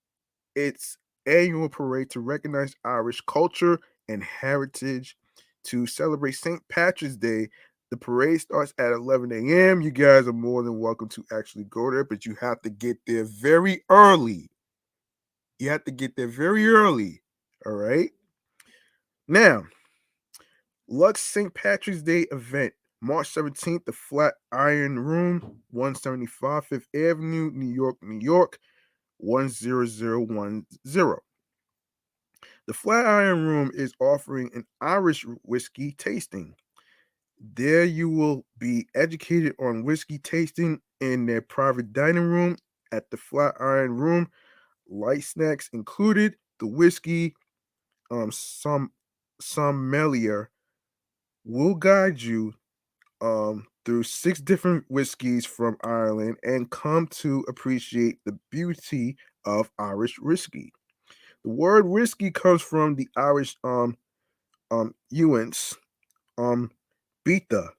its annual parade to recognize Irish culture and heritage. To celebrate St. Patrick's Day, the parade starts at 11 a.m. You guys are more than welcome to actually go there, but you have to get there very early. You have to get there very early. All right. Now, Lux St. Patrick's Day event, March 17th, the Flatiron Room, 175 Fifth Avenue, New York, New York, 10010. The Flatiron Room is offering an Irish whiskey tasting. There you will be educated on whiskey tasting in their private dining room at the Flatiron Room. Light snacks included. The whiskey sommelier will guide you through 6 different whiskeys from Ireland and come to appreciate the beauty of Irish whiskey. The word whiskey comes from the Irish Ewens Beta,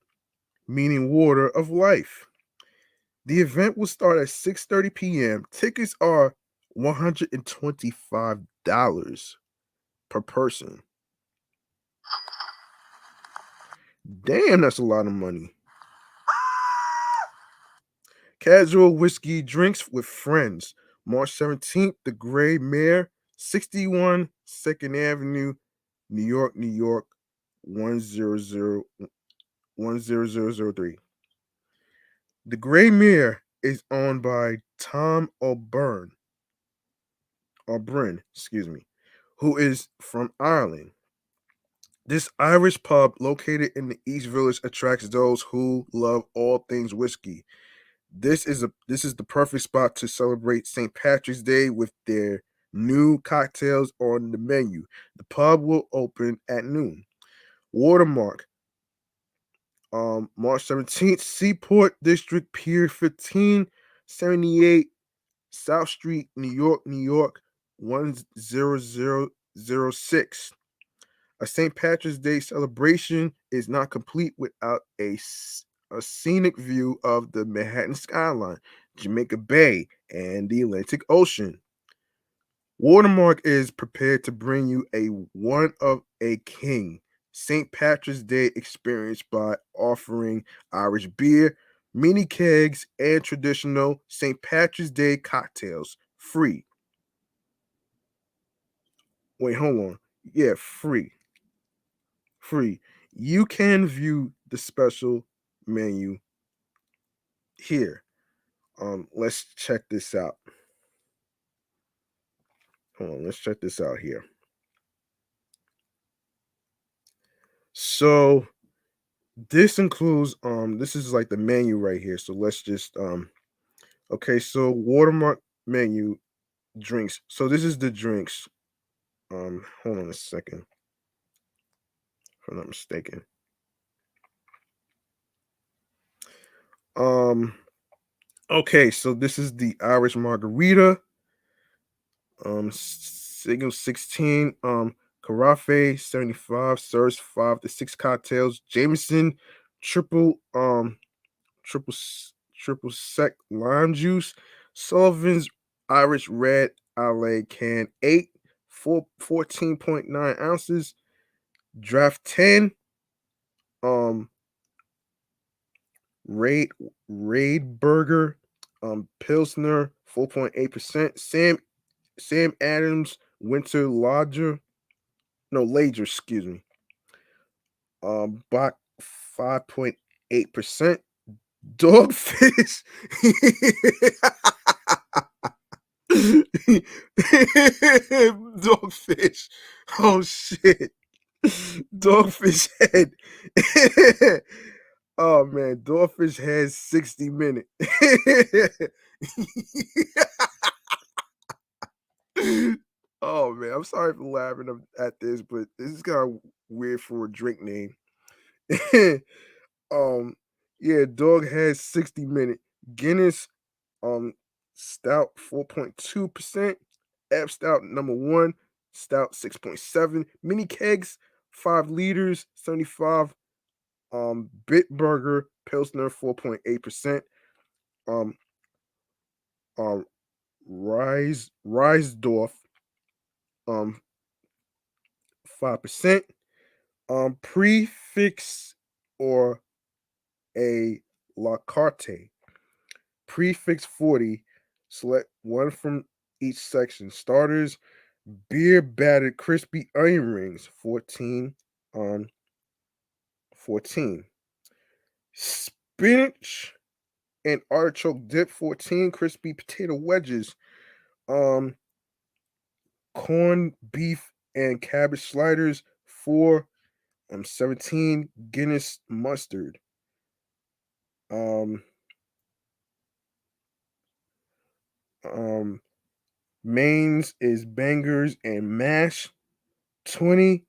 meaning water of life. The event will start at 6:30 p.m. Tickets are $125 per person. Damn, that's a lot of money. Casual whiskey drinks with friends. March 17th, the Gray Mare, 61 2nd Avenue, New York, New York, 10003. The Gray Mare is owned by Tom O'Brien, who is from Ireland. This Irish pub located in the East Village attracts those who love all things whiskey. This is the perfect spot to celebrate St. Patrick's Day with their new cocktails on the menu. The pub will open at noon. Watermark, March 17th, Seaport District, Pier 1578, South Street, New York, New York, 10006. A St. Patrick's Day celebration is not complete without a scenic view of the Manhattan skyline, Jamaica Bay, and the Atlantic Ocean. Watermark is prepared to bring you a one of a king St. Patrick's Day experience by offering Irish beer, mini kegs, and traditional St. Patrick's Day cocktails free. Wait, hold on. Yeah, free. Free. You can view the special menu here. Let's check this out. Hold on, let's check this out here. So this includes this is like the menu right here. So let's just okay, so watermark menu drinks. So this is the drinks. Hold on a second. If I'm not mistaken. Um okay, so this is the Irish margarita. Signal 16, Carafe 75 serves 5 to 6 cocktails. Jameson triple triple sec lime juice. Sullivan's Irish Red Ale can 14.9 ounces. Draft 10, um Raid Burger, Pilsner 4.8%. Sam Adams Winter Lager, excuse me. Bach 5.8%. Dogfish. Dogfish. Oh shit. Dogfish head. Oh man, Dogfish has 60 minutes. Oh man, I'm sorry for laughing at this, but this is kind of weird for a drink name. um, yeah, dog has 60 minute. Guinness, stout 4.2%. F stout number one, stout 6.7. Mini kegs, 5 liters, 75. Bitburger Pilsner 4.8%. Um, um, Reisdorf 5%. Prefix or a La Carte. Prefix 40. Select one from each section. Starters, beer battered crispy onion rings 14 on 14. Spinach and artichoke dip 14. Crispy potato wedges. Um Corned beef and cabbage sliders 4. 17. Guinness mustard. Um um Mains is bangers and mash 20.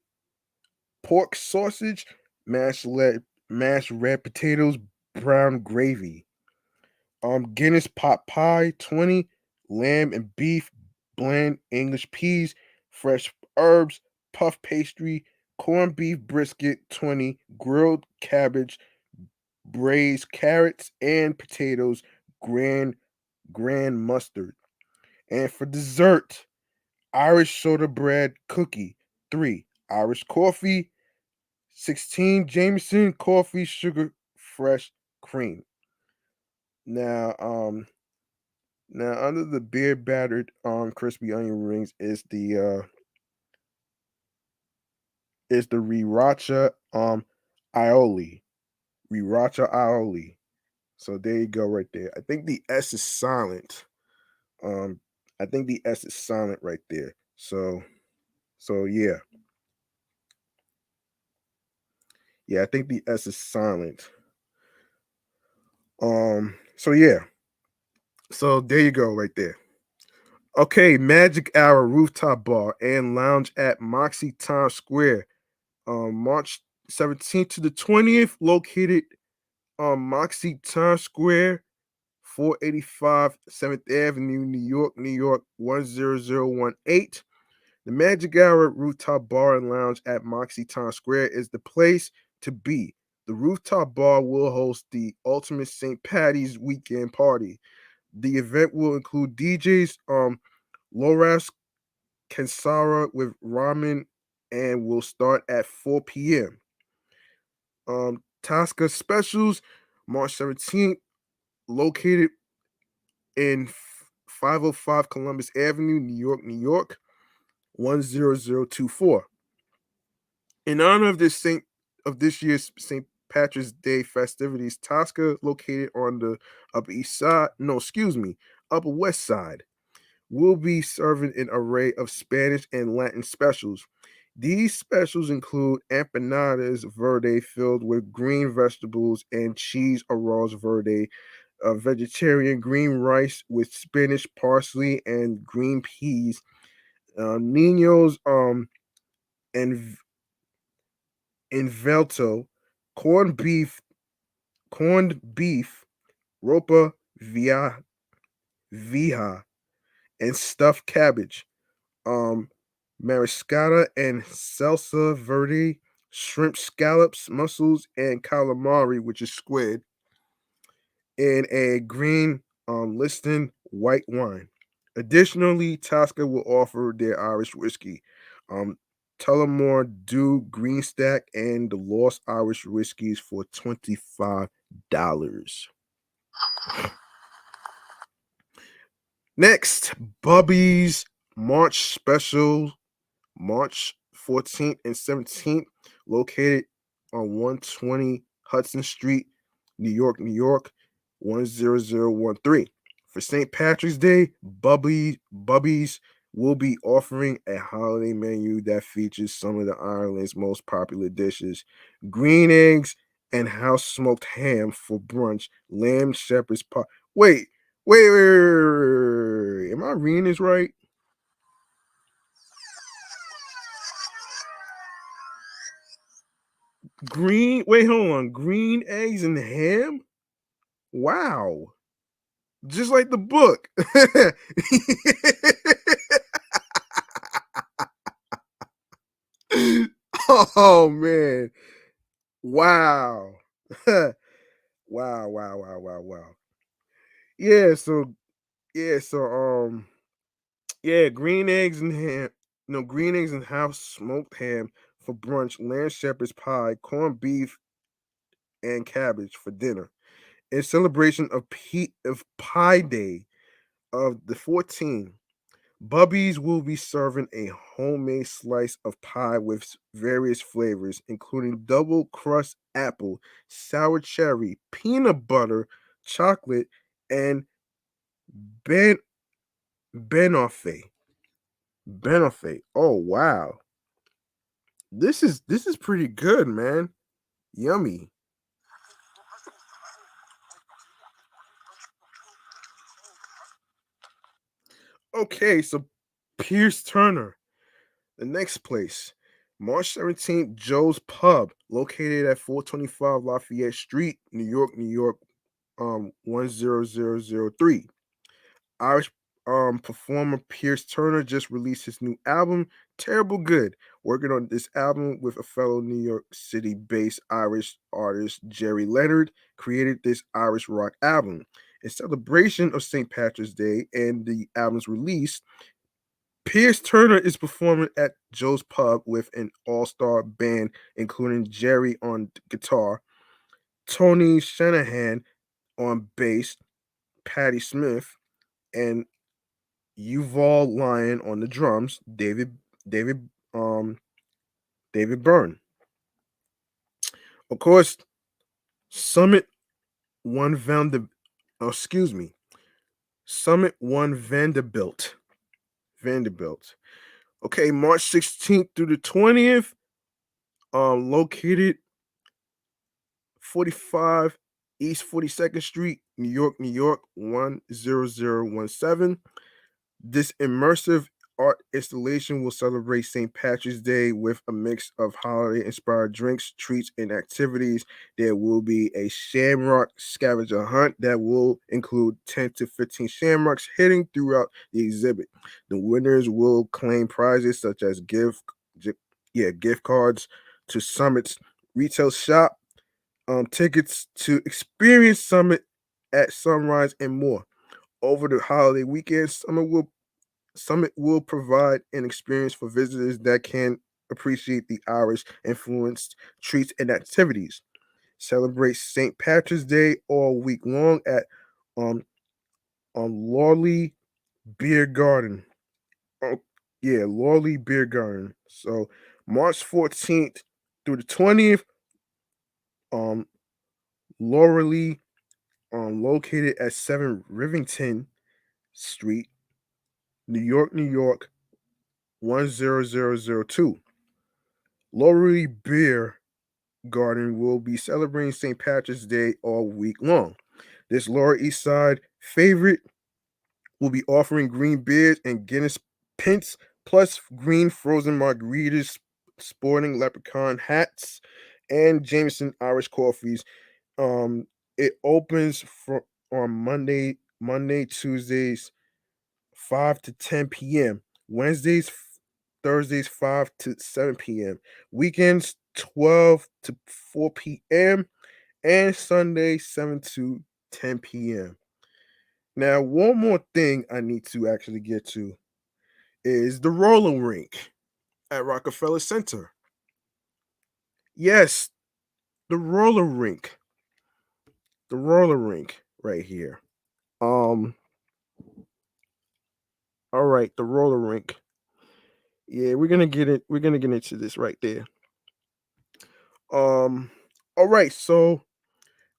Pork sausage, mashed red potatoes, brown gravy. Guinness pot pie 20. Lamb and beef, bland English peas, fresh herbs, puff pastry, corned beef brisket 20. Grilled cabbage, braised carrots and potatoes, grand mustard. And for dessert, Irish soda bread cookie 3. Irish coffee 16. Jameson coffee sugar fresh cream. Now, under the beer battered crispy onion rings is the Riracha aioli. Riracha aioli. So there you go right there. I think the S is silent. Um I think the S is silent right there. So yeah. Yeah, I think the S is silent. So yeah. So there you go right there. Okay, Magic Hour Rooftop Bar and Lounge at Moxie Times Square. March 17th to the 20th, located on Moxie Times Square, 485 7th Avenue, New York 10018. The Magic Hour Rooftop Bar and Lounge at Moxie Times Square is the place to be. The rooftop bar will host the ultimate St. Patty's weekend party. The event will include DJs Loras Kansara with ramen and will start at 4 p.m. Tasca Specials, March 17th, located in 505 Columbus Avenue, New York 10024. In honor of this year's St. Patrick's Day festivities, Tasca, located on the Upper West Side, will be serving an array of Spanish and Latin specials. These specials include empanadas verde filled with green vegetables and cheese arroz verde, vegetarian green rice with spinach, parsley, and green peas, ninos and invelto, corned beef, ropa vieja, and stuffed cabbage. Mariscata and salsa verde, shrimp scallops, mussels, and calamari, which is squid, and a green Liston white wine. Additionally, Tosca will offer their Irish whiskey, um, Tullamore Dew Green Stack, and the Lost Irish Whiskeys for $25. Next, Bubby's March special, March 14th and 17th, located on 120 Hudson Street, New York, 10013. For St. Patrick's Day, Bubby's will be offering a holiday menu that features some of the island's most popular dishes: green eggs and house smoked ham for brunch, lamb shepherd's pie. Wait, wait. Am I reading this right? Wait, hold on. Green eggs and ham? Wow. Just like the book. Oh man. Wow. Wow. Yeah, so yeah, so yeah, green eggs and ham. No, green eggs and house smoked ham for brunch, lamb shepherd's pie, corned beef, and cabbage for dinner. In celebration of Pie Day of the 14th, Bubby's will be serving a homemade slice of pie with various flavors, including double crust apple, sour cherry, peanut butter, chocolate, and ben banoffee. Banoffee. Oh wow, this is pretty good, man. Yummy. Okay, so Pierce Turner, the next place. March 17th, Joe's Pub, located at 425 Lafayette Street, New York, 10003. Irish performer Pierce Turner just released his new album, Terrible Good, working on this album with a fellow New York City based Irish artist, Jerry Leonard, created this Irish rock album. In celebration of St. Patrick's Day and the album's release, Pierce Turner is performing at Joe's Pub with an all-star band, including Jerry on guitar, Tony Shanahan on bass, Patti Smith, and Yuval Lyon on the drums, David um David Byrne. Of course, Summit one Vander oh, excuse me. Summit one Vanderbilt. Okay, March 16th through the 20th, located 45 East 42nd Street, New York, 10017. This immersive art installation will celebrate St. Patrick's Day with a mix of holiday inspired drinks, treats, and activities. There will be a shamrock scavenger hunt that will include 10 to 15 shamrocks hidden throughout the exhibit. The winners will claim prizes such as gift cards to Summit's retail shop, tickets to experience Summit at sunrise, and more. Over the holiday weekend, Summit will provide an experience for visitors that can appreciate the Irish influenced treats and activities. Celebrate St. Patrick's Day all week long at um Lawley Beer Garden. Oh, yeah, Lawley Beer Garden. So March 14th through the 20th, um Laurely, located at 7 Rivington Street, New York, 10002. Lowry Beer Garden will be celebrating St. Patrick's Day all week long. This Lower East Side favorite will be offering green beers and Guinness pints, plus green frozen margaritas, sporting leprechaun hats, and Jameson Irish coffees. Um, it opens for on Tuesdays, 5 to 10 p.m. Wednesdays, Thursdays, 5 to 7 p.m. Weekends, 12 to 4 p.m. And Sunday, 7 to 10 p.m. Now, one more thing I need to actually get to is the roller rink at Rockefeller Center. Yes, the roller rink. The roller rink right here. Um, All right, the roller rink. Yeah, we're gonna get it. We're gonna get into this right there. Um. All right, so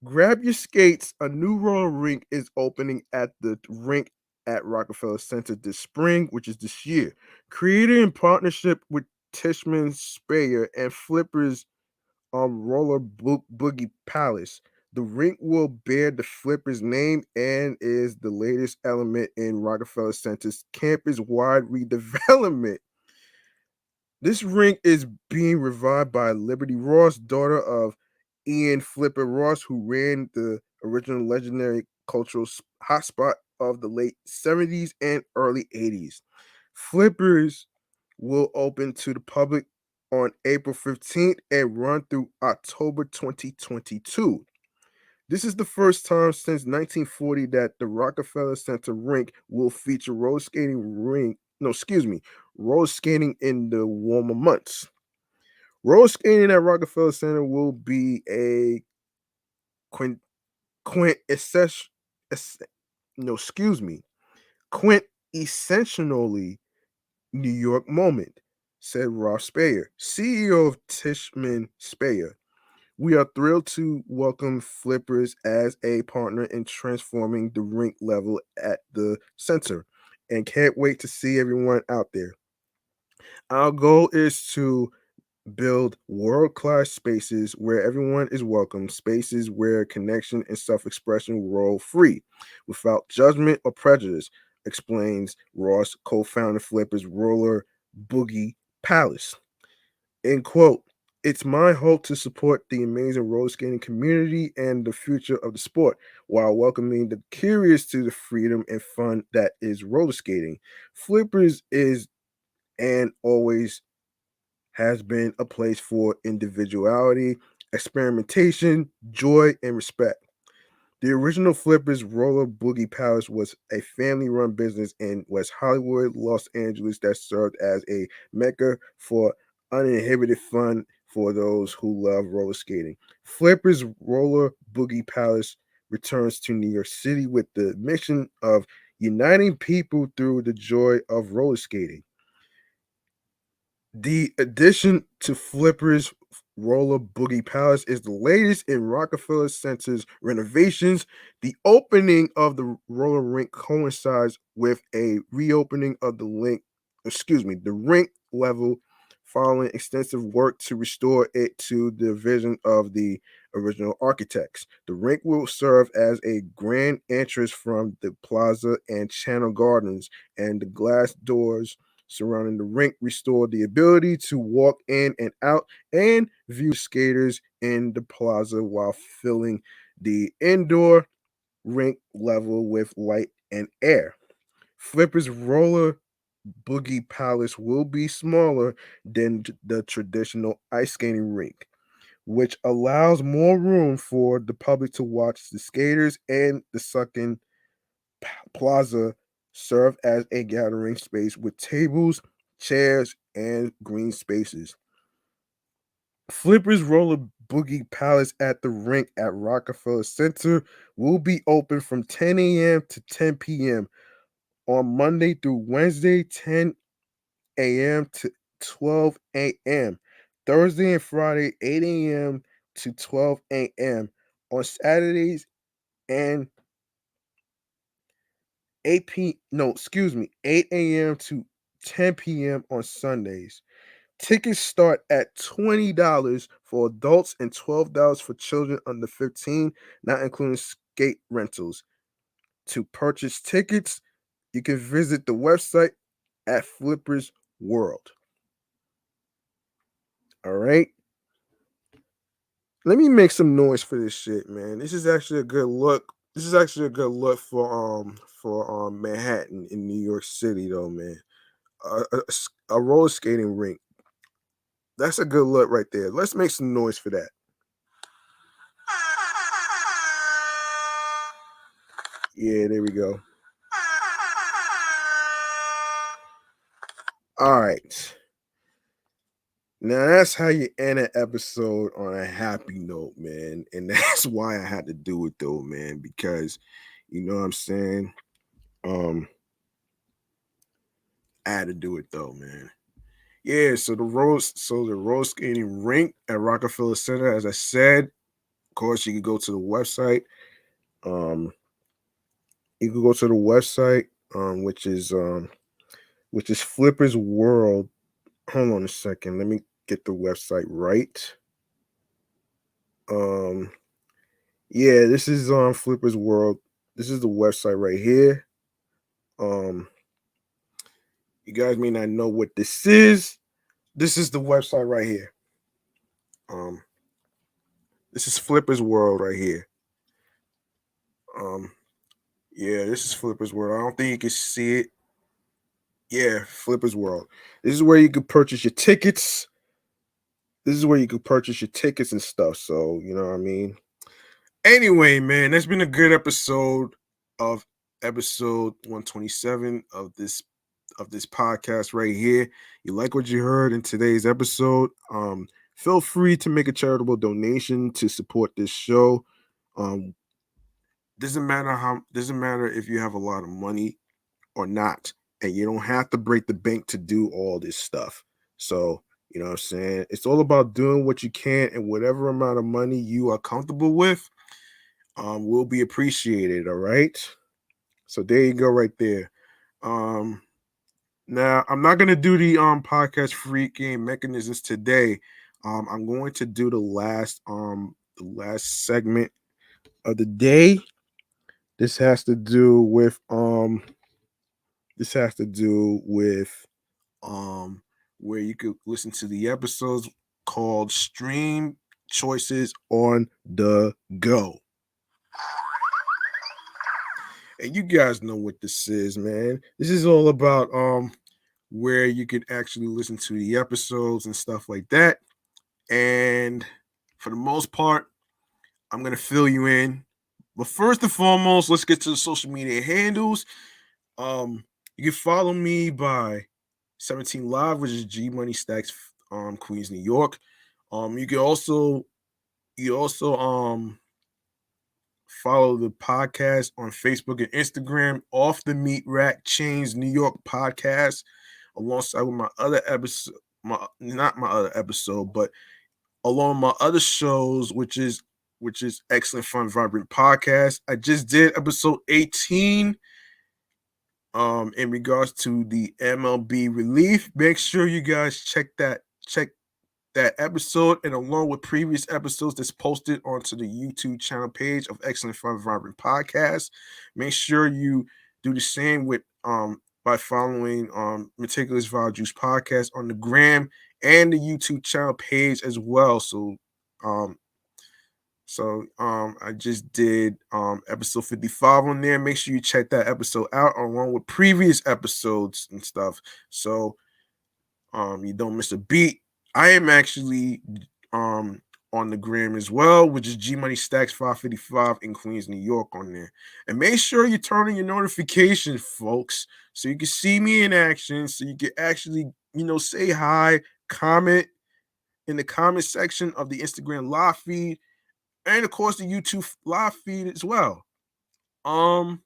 grab your skates. A new roller rink is opening at the rink at Rockefeller Center this spring, which is this year. Created in partnership with Tishman Speyer and Flippers Boogie Palace. The rink will bear the Flippers name and is the latest element in Rockefeller Center's campus-wide redevelopment. This rink is being revived by Liberty Ross, daughter of Ian Flipper Ross, who ran the original legendary cultural hotspot of the late 70s and early 80s. Flippers will open to the public on April 15th and run through October 2022. This is the first time since 1940 that the Rockefeller Center rink will feature roller skating in the warmer months. Roller skating at Rockefeller Center will be a quint, quintessential, es- no, excuse me, quintessentially New York moment, said Ross Speyer, CEO of Tishman Speyer. We are thrilled to welcome Flippers as a partner in transforming the rink level at the center and can't wait to see everyone out there. Our goal is to build world class spaces where everyone is welcome, spaces where connection and self expression roll free without judgment or prejudice, explains Ross, co founder Flippers Roller Boogie Palace. End quote. It's my hope to support the amazing roller skating community and the future of the sport while welcoming the curious to the freedom and fun that is roller skating. Flippers is and always has been a place for individuality, experimentation, joy, and respect. The original Flippers Roller Boogie Palace was a family run business in West Hollywood, Los Angeles, that served as a mecca for uninhibited fun for those who love roller skating. Flippers Roller Boogie Palace returns to New York City with the mission of uniting people through the joy of roller skating. The addition to Flipper's Roller Boogie Palace is the latest in Rockefeller Center's renovations. The opening of the roller rink coincides with a reopening of the rink level following extensive work to restore it to the vision of the original architects. The rink will serve as a grand entrance from the plaza and channel gardens, and the glass doors surrounding the rink restore the ability to walk in and out and view skaters in the plaza while filling the indoor rink level with light and air. Flipper's Roller Boogie Palace will be smaller than the traditional ice skating rink, which allows more room for the public to watch the skaters, and the Sunken Plaza serve as a gathering space with tables, chairs, and green spaces. Flipper's Roller Boogie Palace at the rink at Rockefeller Center will be open from 10 a.m. to 10 p.m. on Monday through Wednesday, 10 a.m. to 12 a.m. Thursday and Friday, 8 a.m. to 12 a.m. on Saturdays, and 8 p no, excuse me, 8 a.m. to 10 p.m. on Sundays. Tickets start at $20 for adults and $12 for children under 15, not including skate rentals. To purchase tickets, you can visit the website at Flippers World. All right. Let me make some noise for this shit, man. This is actually a good look. This is actually a good look for Manhattan in New York City, though, man. A roller skating rink. That's a good look right there. Let's make some noise for that. Yeah, there we go. All right. Now that's how you end an episode on a happy note, man. And that's why I had to do it though, man, because you know what I'm saying? Um I had to do it though, man. Yeah, so the roller skating rink at Rockefeller Center, as I said, of course, you can go to the website. Um, you can go to the website, which is Flippers World. Hold on a second. Let me get the website right. Um, yeah, this is Flippers World. This is the website right here. You guys may not know what this is. This is the website right here. Um, this is Flippers World right here. Yeah, this is Flippers World. I don't think you can see it. Yeah, Flippers World. This is where you can purchase your tickets. This is where you can purchase your tickets and stuff. So, you know what I mean? Anyway, man, that's been a good episode of episode 127 of this podcast right here. You like what you heard in today's episode? Feel free to make a charitable donation to support this show. Doesn't matter if you have a lot of money or not, and you don't have to break the bank to do all this stuff. So, you know what I'm saying? It's all about doing what you can, and whatever amount of money you are comfortable with will be appreciated. All right. So there you go, right there. Now I'm not gonna do the podcast free game mechanisms today. I'm going to do the last segment of the day. This has to do with where you could listen to the episodes called Stream Choices on the Go. And you guys know what this is, man. This is all about where you can actually listen to the episodes and stuff like that. And for the most part, I'm gonna fill you in. But first and foremost, let's get to the social media handles. You can follow me by 17 Live, which is G Money Stacks, Queens, New York. You can also follow the podcast on Facebook and Instagram, Off the Meat Rack Chainz New York podcast, alongside with my other episode, not my other episode, but along my other shows, which is Excellent Fun Vibrant Podcast. I just did episode 18 in regards to the MLB relief. Make sure you guys check that episode, and along with previous episodes that's posted onto the YouTube channel page of Excellent Fun Vibrant Podcast. Make sure you do the same with by following Meticulous Vile Juice Podcast on the gram and the YouTube channel page as well. So I just did episode 55 on there. Make sure you check that episode out along with previous episodes and stuff. So you don't miss a beat. I am actually on the gram as well, which is G Money Stacks 555 in Queens, New York on there. And make sure you turn on your notifications, folks, so you can see me in action, so you can actually, say hi, comment in the comment section of the Instagram live feed, and of course the YouTube live feed as well. So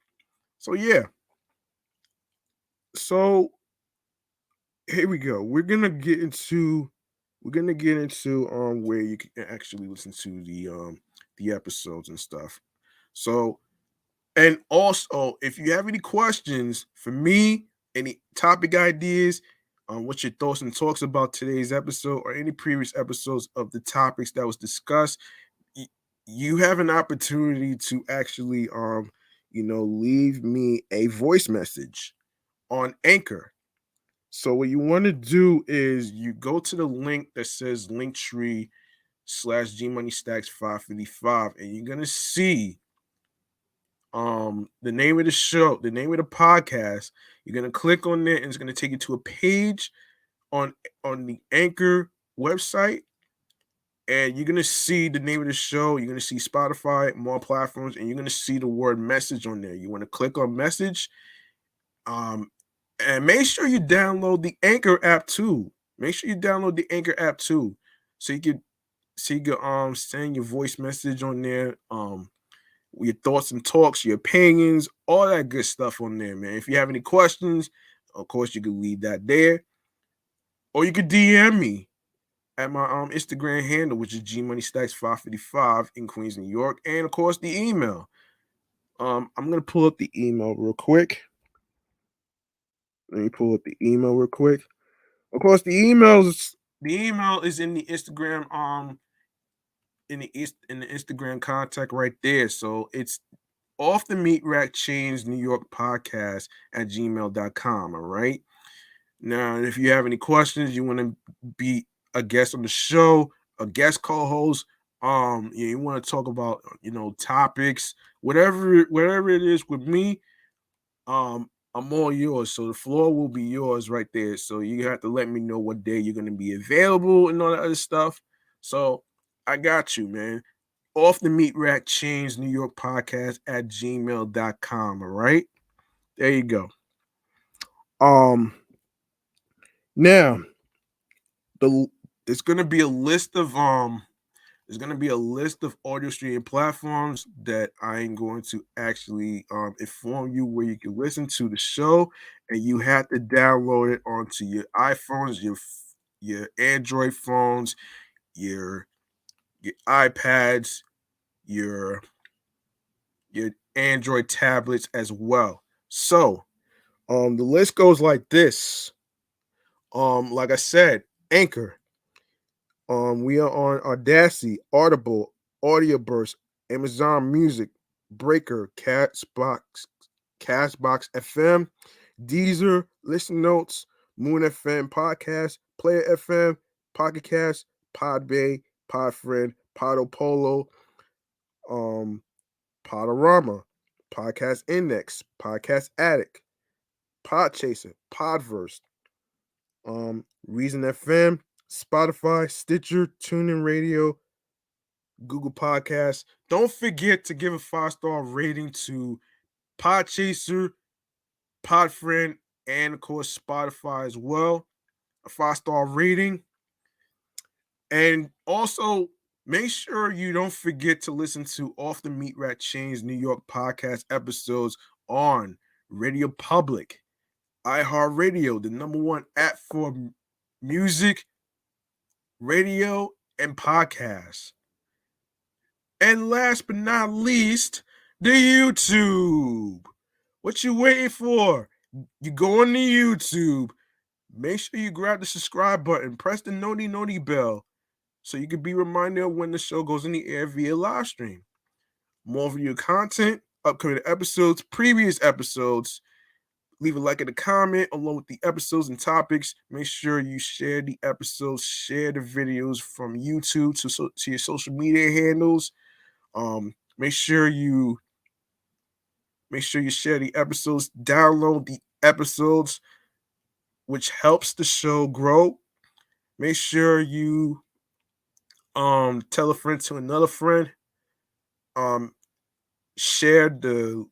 yeah. So here we go. We're gonna get into where you can actually listen to the episodes and stuff. So, and also if you have any questions for me, any topic ideas, what's your thoughts and talks about today's episode or any previous episodes of the topics that was discussed, you have an opportunity to actually leave me a voice message on Anchor. So what you want to do is you go to the link that says Linktree/G Money Stacks 555, and you're gonna see the name of the show, the name of the podcast. You're gonna click on it, and it's gonna take you to a page on the Anchor website, and you're gonna see the name of the show. You're gonna see Spotify, more platforms, and you're gonna see the word message on there. You want to click on message. And make sure you download the Anchor app too. Make sure you download the Anchor app too, so you can send your voice message on there, your thoughts and talks, your opinions, all that good stuff on there, man. If you have any questions, Of course, you can leave that there, or you could DM me at my Instagram handle, which is gmoneystacks555 in Queens, New York, and of course the email. I'm gonna pull up the email real quick. Let me pull up the email real quick. Of course, the email is in the Instagram in the Instagram contact right there. So it's off the meat rack Chainz New York podcast at gmail.com. All right. Now, if you have any questions, you want to be a guest on the show, a guest co-host, you want to talk about topics, whatever it is with me, I'm all yours. So the floor will be yours right there. So you have to let me know what day you're gonna be available and all that other stuff. So I got you, man. Off the meat rack Chainz New York podcast at gmail.com. All right. There you go. Um now the there's gonna be a list of there's going to be a list of audio streaming platforms that I am going to actually inform you where you can listen to the show, and you have to download it onto your iPhones, your Android phones, your your iPads, your your Android tablets as well. So, the list goes like this. Like I said, Anchor. We are on Audacity, Audible, Audioburst, Amazon Music, Breaker, Castbox FM, Deezer, Listen Notes, Moon FM Podcast, Player FM, Pocket Cast, Podbay, Podfriend, Podopolo, um, Podorama, Podcast Index, Podcast Addict, Podchaser, Podverse, Reason FM, Spotify, Stitcher, TuneIn Radio, Google Podcasts. Don't forget to give a 5-star rating to Podchaser, Podfriend, and of course Spotify as well. A 5-star rating. And also make sure you don't forget to listen to Off the Meat Rat Chainz New York podcast episodes on Radio Public, iHeartRadio, the number one app for music, radio, and podcasts. And last but not least, the YouTube. What you waiting for? You go on the YouTube. Make sure you grab the subscribe button. Press the noti bell so you can be reminded of when the show goes in the air via live stream. More video content, upcoming episodes, previous episodes. Leave a like and a comment along with the episodes and topics. Make sure you share the episodes, share the videos from YouTube to your social media handles. Make sure you share the episodes, download the episodes, which helps the show grow. Make sure you tell a friend to another friend. Share the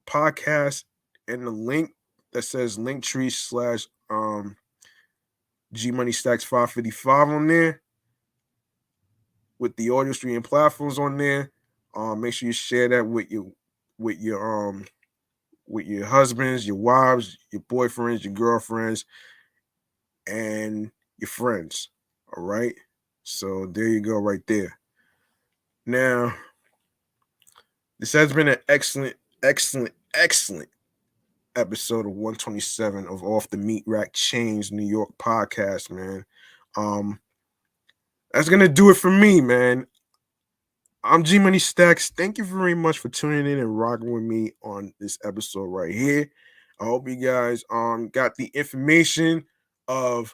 podcast and the link that says Linktree slash G Money Stacks 555 on there with the audio streaming platforms on there. Make sure you share that with your husbands, your wives, your boyfriends, your girlfriends, and your friends. All right. So there you go, right there. Now, this has been an excellent, excellent, excellent episode of 127 of Off the Meat Rack Chainz New York podcast, man. That's gonna do it for me, man. I'm G Money Stacks. Thank you very much for tuning in and rocking with me on this episode right here. I hope you guys got the information of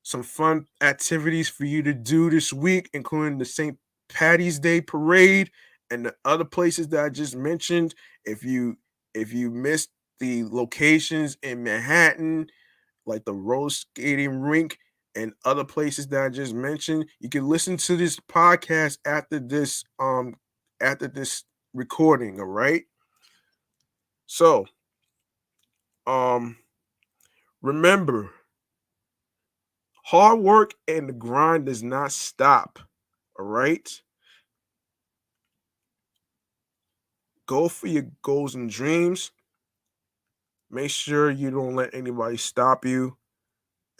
some fun activities for you to do this week, including the St. Patty's Day parade and the other places that I just mentioned. If you missed the locations in Manhattan, like the roller skating rink and other places that I just mentioned, you can listen to this podcast after this recording, all right? So, remember, hard work and the grind does not stop, all right? Go for your goals and dreams. Make sure you don't let anybody stop you,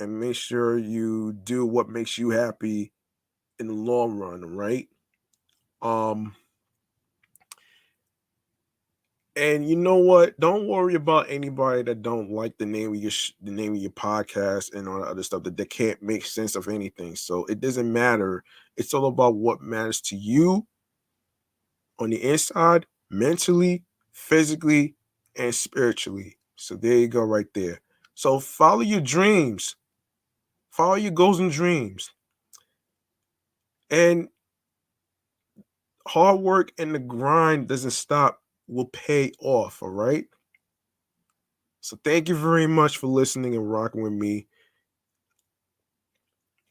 and make sure you do what makes you happy in the long run, right? Um, and you know what? Don't worry about anybody that don't like the name of the name of your podcast and all the other stuff that they can't make sense of anything. So it doesn't matter. It's all about what matters to you on the inside, mentally, physically, and spiritually. So there you go, right there. So follow your dreams, follow your goals and dreams, and hard work and the grind doesn't stop. Will pay off. All right. So thank you very much for listening and rocking with me.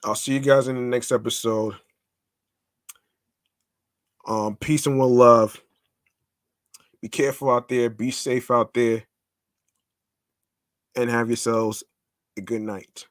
I'll see you guys in the next episode. Peace and one love. Be careful out there. Be safe out there. And have yourselves a good night.